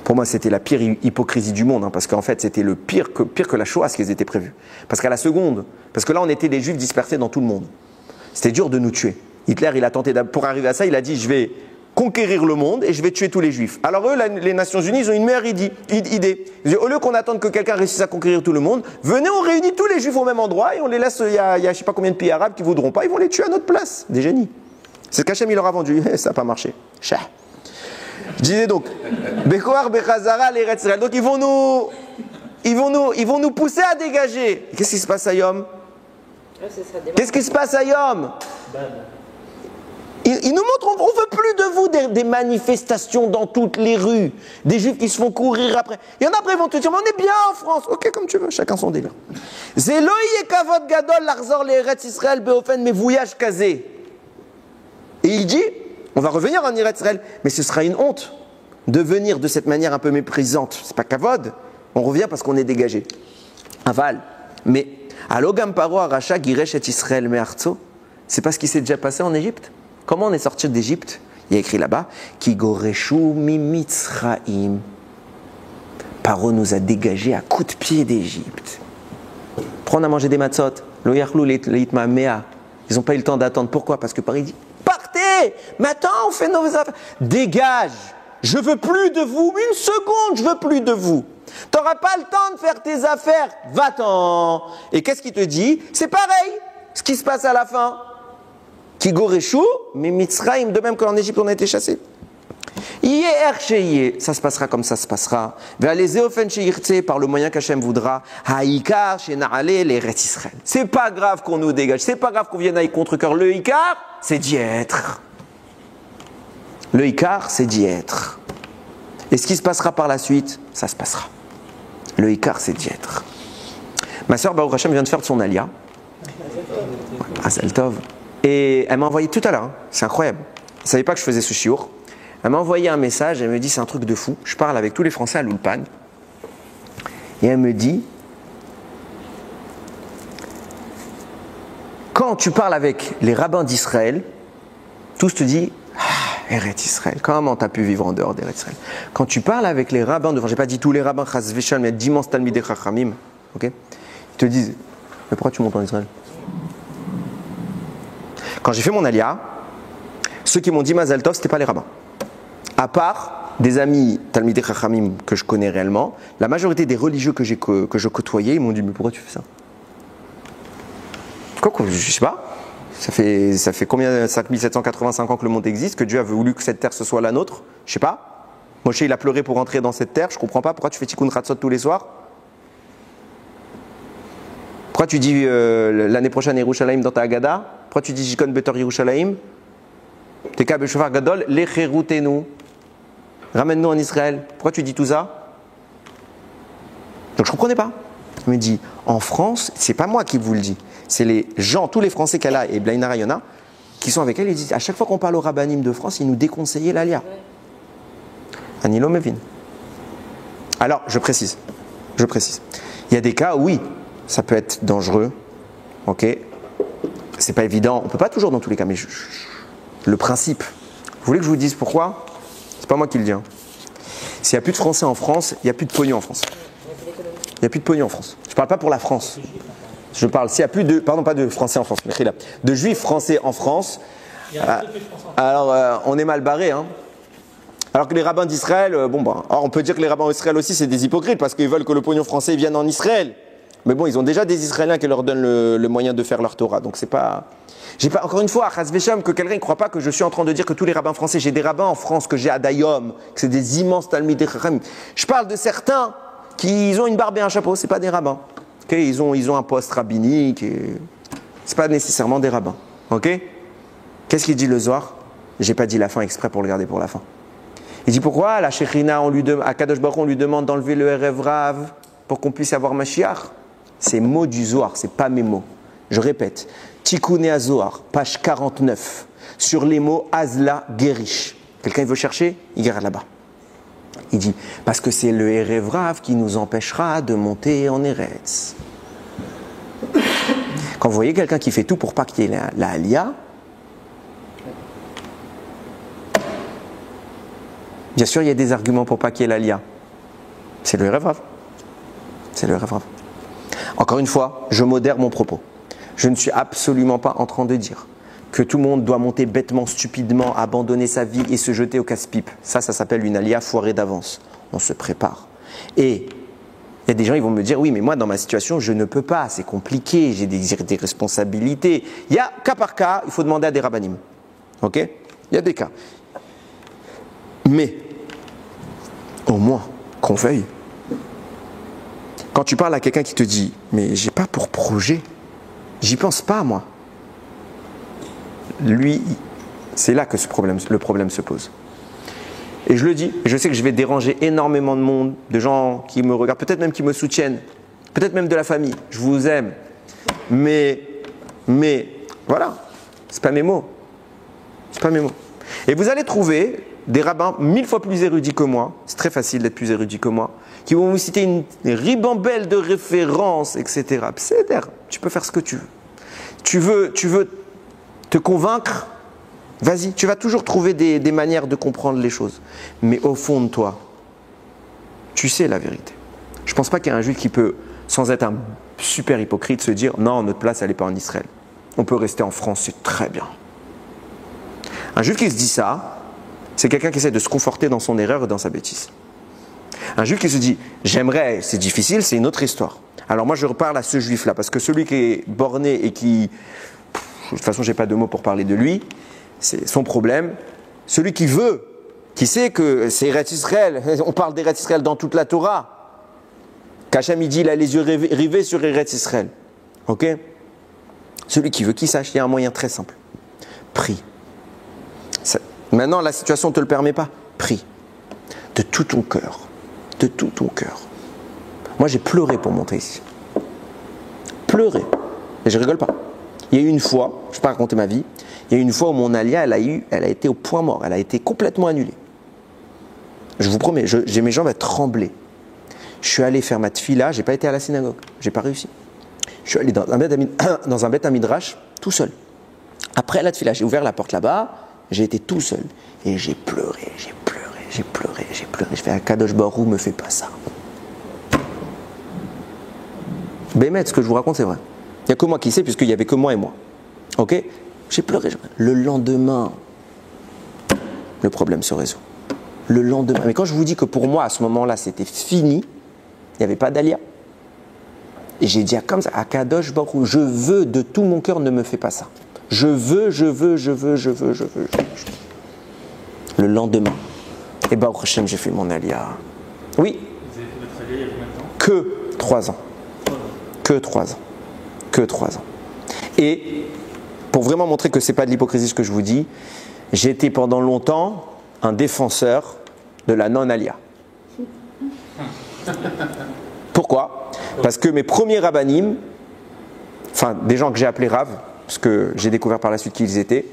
Pour moi, c'était la pire hypocrisie du monde, parce qu'en fait, c'était le pire que la Shoah, ce qu'ils étaient prévus. Parce qu'à la seconde, parce que là, on était des Juifs dispersés dans tout le monde. C'était dur de nous tuer. Hitler, il a tenté, pour arriver à ça, il a dit, je vais conquérir le monde et je vais tuer tous les Juifs. Alors eux, les Nations Unies, ils ont une meilleure idée. Ils disent, au lieu qu'on attende que quelqu'un réussisse à conquérir tout le monde, venez, on réunit tous les Juifs au même endroit et on les laisse, il y a je ne sais pas combien de pays arabes qui ne voudront pas, ils vont les tuer à notre place. Des génies. C'est ce qu'Hachem il leur a vendu, ça n'a pas marché. Je disais donc, Bekoar Bechazara l'Eretz Israël. Donc ils vont nous pousser à dégager. Qu'est-ce qui se passe à Yom? Qu'est-ce qui se passe à Yom? Ils nous montrent, on ne veut plus de vous des manifestations dans toutes les rues, des Juifs qui se font courir après. Il y en a après, ils vont te dire, mais on est bien en France. Ok, comme tu veux, chacun son délire. Zeloi et Kavod Gadol, l'Arzor l'Eretz Israël, Beofen, mes voyages casés. Et il dit, on va revenir en Eretz Israël, mais ce sera une honte de venir de cette manière un peu méprisante. C'est pas kavod, on revient parce qu'on est dégagé. Aval. Mais alogam paro aracha giresh et Israël me'artso, c'est pas ce qui s'est déjà passé en Égypte. Comment on est sorti d'Égypte? Il y a écrit là-bas, ki goreshu mi Mitzraim. Paro nous a dégagés à coups de pied d'Égypte. Prendre à manger des matzot, lo yachlou leitma mea. Ils n'ont pas eu le temps d'attendre. Pourquoi? Parce que Paris dit, partez! Maintenant, on fait nos affaires. Dégage! Je veux plus de vous. Une seconde, je veux plus de vous. Tu n'auras pas le temps de faire tes affaires. Va-t'en. Et qu'est-ce qu'il te dit? C'est pareil. Ce qui se passe à la fin. Qui goreshu, mais Mitzraïm, de même qu'en Égypte, on a été chassés. Ça se passera comme ça se passera. Par le moyen qu'Hachem voudra. C'est pas grave qu'on nous dégage. C'est pas grave qu'on vienne avec contre-cœur. Le Ikar, c'est d'y être. Le Ikar, c'est d'y être. Et ce qui se passera par la suite, ça se passera. Le Ikar, c'est d'y être. Ma soeur Baruch Hashem vient de faire de son alia. Mazal Tov. Et elle m'a envoyé tout à l'heure. C'est incroyable. Elle ne savait pas que je faisais ce shiur. Elle m'a envoyé un message, elle me dit c'est un truc de fou. Je parle avec tous les Français à l'Ulpan. Et elle me dit, quand tu parles avec les rabbins d'Israël, tous te disent, Eretz Israël, comment tu as pu vivre en dehors d'Eretz Israël? Quand tu parles avec les rabbins, je n'ai pas dit tous les rabbins, chas v'shal, mais d'immenses talmidei chachamim, ok? Ils te disent, mais pourquoi tu montes en Israël? Quand j'ai fait mon alia, ceux qui m'ont dit Mazal Tov, ce n'étaient pas les rabbins. À part des amis talmidei chachamim que je connais réellement, la majorité des religieux que je côtoyais, ils m'ont dit, mais pourquoi tu fais ça? Quoi, je sais pas. Ça fait combien? 5785 ans que le monde existe, que Dieu a voulu que cette terre ce soit la nôtre. Je sais pas. Moshe il a pleuré pour entrer dans cette terre. Je comprends pas. Pourquoi tu fais Tikkun Chatzot tous les soirs? Pourquoi tu dis l'année prochaine Yerushalayim dans ta Haggadah? Pourquoi tu dis Jikon Betor Yerushalayim? Teka Beshofar Gadol Lecherutenu. Ramène-nous en Israël. Pourquoi tu dis tout ça? Donc je comprenais pas. Il me dit, en France, c'est pas moi qui vous le dis. C'est les gens, tous les Français qu'elle a, et Blaina Rayona, qui sont avec elle, ils disent, à chaque fois qu'on parle au rabbinim de France, ils nous déconseillaient l'Alia. Anilo Mevin. Alors, je précise. Il y a des cas où, oui, ça peut être dangereux, ok? C'est pas évident, on peut pas toujours dans tous les cas, mais le principe. Vous voulez que je vous dise pourquoi? C'est pas moi qui le dis. Hein. S'il n'y a plus de Français en France, il n'y a plus de pognon en France. Il n'y a plus de pognon en France. Je ne parle pas pour la France. Je parle, s'il n'y a plus de, pardon, pas de Français en France, mais de Juifs français en France, alors on est mal barré. Hein. Alors que les rabbins d'Israël, alors on peut dire que les rabbins d'Israël aussi c'est des hypocrites parce qu'ils veulent que le pognon français vienne en Israël. Mais bon, ils ont déjà des Israéliens qui leur donnent le moyen de faire leur Torah. Donc c'est pas... J'ai pas, encore une fois, Chas Vesham, que quelqu'un ne croit pas que je suis en train de dire que tous les rabbins français, j'ai des rabbins en France que j'ai à Dayom, que c'est des immenses talmidei chachamim. Je parle de certains qui ont une barbe et un chapeau, c'est pas des rabbins. Okay, ils ont un poste rabbinique, c'est pas nécessairement des rabbins. Ok? Qu'est-ce qu'il dit le Zohar? J'ai pas dit la fin exprès pour le garder pour la fin. Il dit pourquoi la Shekhinah, à Kadosh Baruch Hu, on lui demande d'enlever le Erev Rav pour qu'on puisse avoir Mashiach. C'est mots du Zohar, c'est pas mes mots. Je répète, Tikkuné Zohar, page 49, sur les mots Azla Gerish. Quelqu'un veut chercher? Il regarde là-bas. Il dit, parce que c'est le Erev Rav qui nous empêchera de monter en Eretz. Quand vous voyez quelqu'un qui fait tout pour pas qu'il y ait la Aliyah, bien sûr, il y a des arguments pour pas qu'il y ait l'Aliyah. C'est le Erev Rav. C'est le Erev Rav. Encore une fois, je modère mon propos. Je ne suis absolument pas en train de dire que tout le monde doit monter bêtement, stupidement, abandonner sa vie et se jeter au casse-pipe. Ça s'appelle une Aliyah foirée d'avance. On se prépare. Et il y a des gens qui vont me dire, oui, mais moi, dans ma situation, je ne peux pas, c'est compliqué, j'ai des responsabilités. Il y a cas par cas, il faut demander à des rabbinim. Ok? Il y a des cas. Mais, au moins, qu'on veuille. Quand tu parles à quelqu'un qui te dit, mais j'ai pas pour projet, j'y pense pas, moi. Lui, c'est là que le problème se pose. Et je le dis, et je sais que je vais déranger énormément de monde, de gens qui me regardent, peut-être même qui me soutiennent, peut-être même de la famille. Je vous aime. Mais voilà, c'est pas mes mots. C'est pas mes mots. Et vous allez trouver des rabbins 1000 fois plus érudits que moi, c'est très facile d'être plus érudit que moi, qui vont vous citer une ribambelle de références, etc. Tu peux faire ce que tu veux. Tu veux te convaincre, vas-y, tu vas toujours trouver des manières de comprendre les choses. Mais au fond de toi, tu sais la vérité. Je ne pense pas qu'il y ait un juif qui peut, sans être un super hypocrite, se dire « Non, notre place, elle n'est pas en Israël. On peut rester en France, c'est très bien. » Un juif qui se dit ça, c'est quelqu'un qui essaie de se conforter dans son erreur et dans sa bêtise. Un juif qui se dit « J'aimerais, c'est difficile, c'est une autre histoire. » Alors moi, je reparle à ce juif-là, parce que celui qui est borné et qui... De toute façon, je n'ai pas de mots pour parler de lui. C'est son problème. Celui qui veut, qui sait que c'est Eretz Israël, on parle d'Eretz Israël dans toute la Torah. Qu'Hachem dit, il a les yeux rivés sur Eretz Israël. Ok? Celui qui veut, qui sache, il y a un moyen très simple. Prie. Maintenant, la situation ne te le permet pas. Prie. De tout ton cœur. De tout ton cœur. Moi, j'ai pleuré pour monter ici. Pleuré. Et je rigole pas. Il y a eu une fois, je ne vais pas raconter ma vie, il y a eu une fois où mon alia, elle a été au point mort, elle a été complètement annulée. Je vous promets, mes jambes tremblaient. Je suis allé faire ma tfila, je n'ai pas été à la synagogue, je n'ai pas réussi. Je suis allé dans un beth midrash tout seul. Après la tfila, j'ai ouvert la porte là-bas, j'ai été tout seul. Et j'ai pleuré, j'ai pleuré, j'ai pleuré, j'ai pleuré. Je fais Akadosh Baruch Hu, me fais pas ça. Bémet, ce que je vous raconte, c'est vrai. Il n'y a que moi qui sais, puisqu'il n'y avait que moi et moi. Ok? J'ai pleuré. Le lendemain, le problème se résout. Le lendemain. Mais quand je vous dis que pour moi, à ce moment-là, c'était fini, il n'y avait pas d'Alia. Et j'ai dit comme ça, Akadosh Baruch Hu, je veux de tout mon cœur, ne me fais pas ça. Je veux. Le lendemain, et Baruch Hashem, j'ai fait mon Alia. Oui. Vous avez fait votre Alia il y a combien de temps? Que 3 ans. Que 3 ans. Que 3 ans. Et pour vraiment montrer que ce n'est pas de l'hypocrisie ce que je vous dis, j'ai été pendant longtemps un défenseur de la non-Alia. Pourquoi? Parce que mes premiers rabbanim, enfin des gens que j'ai appelés Rav, parce que j'ai découvert par la suite qui ils étaient,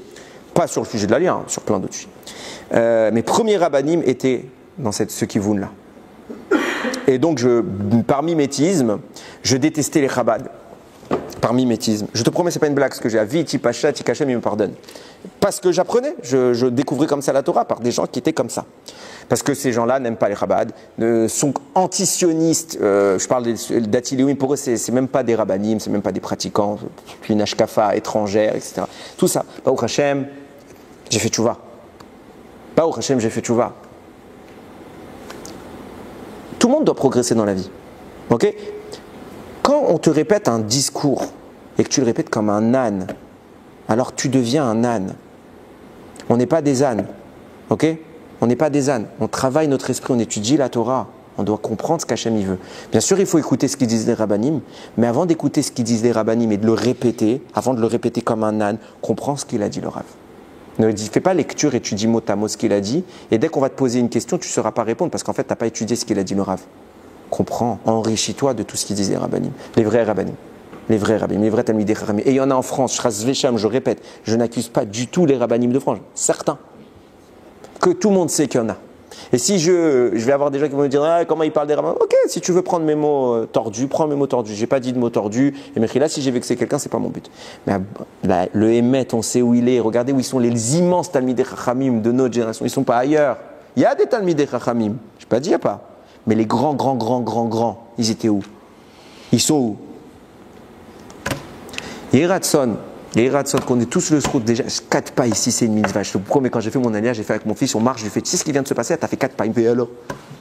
pas sur le sujet de l'Alia, sur plein d'autres sujets. Mes premiers rabbanim étaient dans ce kivoun-là. Et donc, par mimétisme, je détestais les Chabad. Par mimétisme. Je te promets, c'est pas une blague, ce que j'ai à Viti, Pacha, Tikachem, il me pardonne. Parce que j'apprenais, je découvrais comme ça la Torah par des gens qui étaient comme ça. Parce que ces gens-là n'aiment pas les Chabad, sont anti-sionistes. Je parle d'Atiléouim, pour eux, c'est même pas des rabbanim, c'est même pas des pratiquants, une ashkafa étrangère, etc. Tout ça. Baruch Hashem, j'ai fait tchouva. Baruch Hashem, j'ai fait tchouva. Tout le monde doit progresser dans la vie. Ok? Quand on te répète un discours et que tu le répètes comme un âne, alors tu deviens un âne. On n'est pas des ânes. Ok? On n'est pas des ânes. On travaille notre esprit, on étudie la Torah. On doit comprendre ce qu'Hachem il veut. Bien sûr, il faut écouter ce qu'ils disent les rabbanim, mais avant d'écouter ce qu'ils disent les rabbanim et de le répéter, avant de le répéter comme un âne, comprends ce qu'il a dit le Rav. Ne fais pas lecture, étudie mot à mot ce qu'il a dit, et dès qu'on va te poser une question, tu ne sauras pas répondre parce qu'en fait, tu n'as pas étudié ce qu'il a dit le Rav. Comprends, enrichis-toi de tout ce qu'ils disent les rabbanim, les vrais rabbanim. Les vrais rabbinim, les vrais talmidei chachamim. Et il y en a en France, Shras Vesham, je répète, je n'accuse pas du tout les rabbanim de France, certains. Que tout le monde sait qu'il y en a. Et si je vais avoir des gens qui vont me dire comment ils parlent des rabbanim, ok, si tu veux prendre mes mots tordus, prends mes mots tordus. J'ai pas dit de mots tordus, et là, si j'ai vexé quelqu'un, c'est pas mon but. Mais le Hémet, on sait où il est, regardez où ils sont les immenses talmidei chachamim de notre génération, ils sont pas ailleurs. Il y a des talmidei chachamim, je n'ai pas dit il n'y a pas. Mais les grands, ils étaient où? Ils sont où? Yeratson, qu'on est tous le srout déjà, 4 pas ici, c'est une mitzvah. Je te promets, quand j'ai fait mon alliage, j'ai fait avec mon fils, on marche, je lui fais, tu sais ce qui vient de se passer? T'as fait 4 pas. Il me fait alors?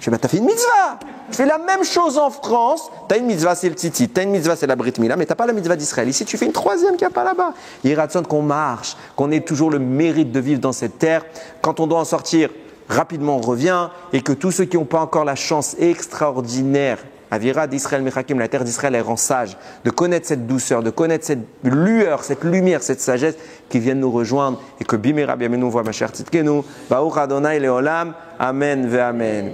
Je fais, bah t'as fait une mitzvah! Tu fais la même chose en France, t'as une mitzvah, c'est le tzitzit, t'as une mitzvah, c'est la brit mila, mais t'as pas la mitzvah d'Israël. Ici, tu fais une 3e qu'il n'y a pas là-bas. Yeratson, qu'on marche, qu'on ait toujours le mérite de vivre dans cette terre. Quand on doit en sortir, rapidement on revient, et que tous ceux qui n'ont pas encore la chance extraordinaire, Avira d'Israël Mechakim, la terre d'Israël, elle rend sage, de connaître cette douceur, de connaître cette lueur, cette lumière, cette sagesse, qui viennent nous rejoindre, et que Bimera Biamenu voit ma chère Tzidkenu, Baruch Adonai Leolam, Amen ve Amen.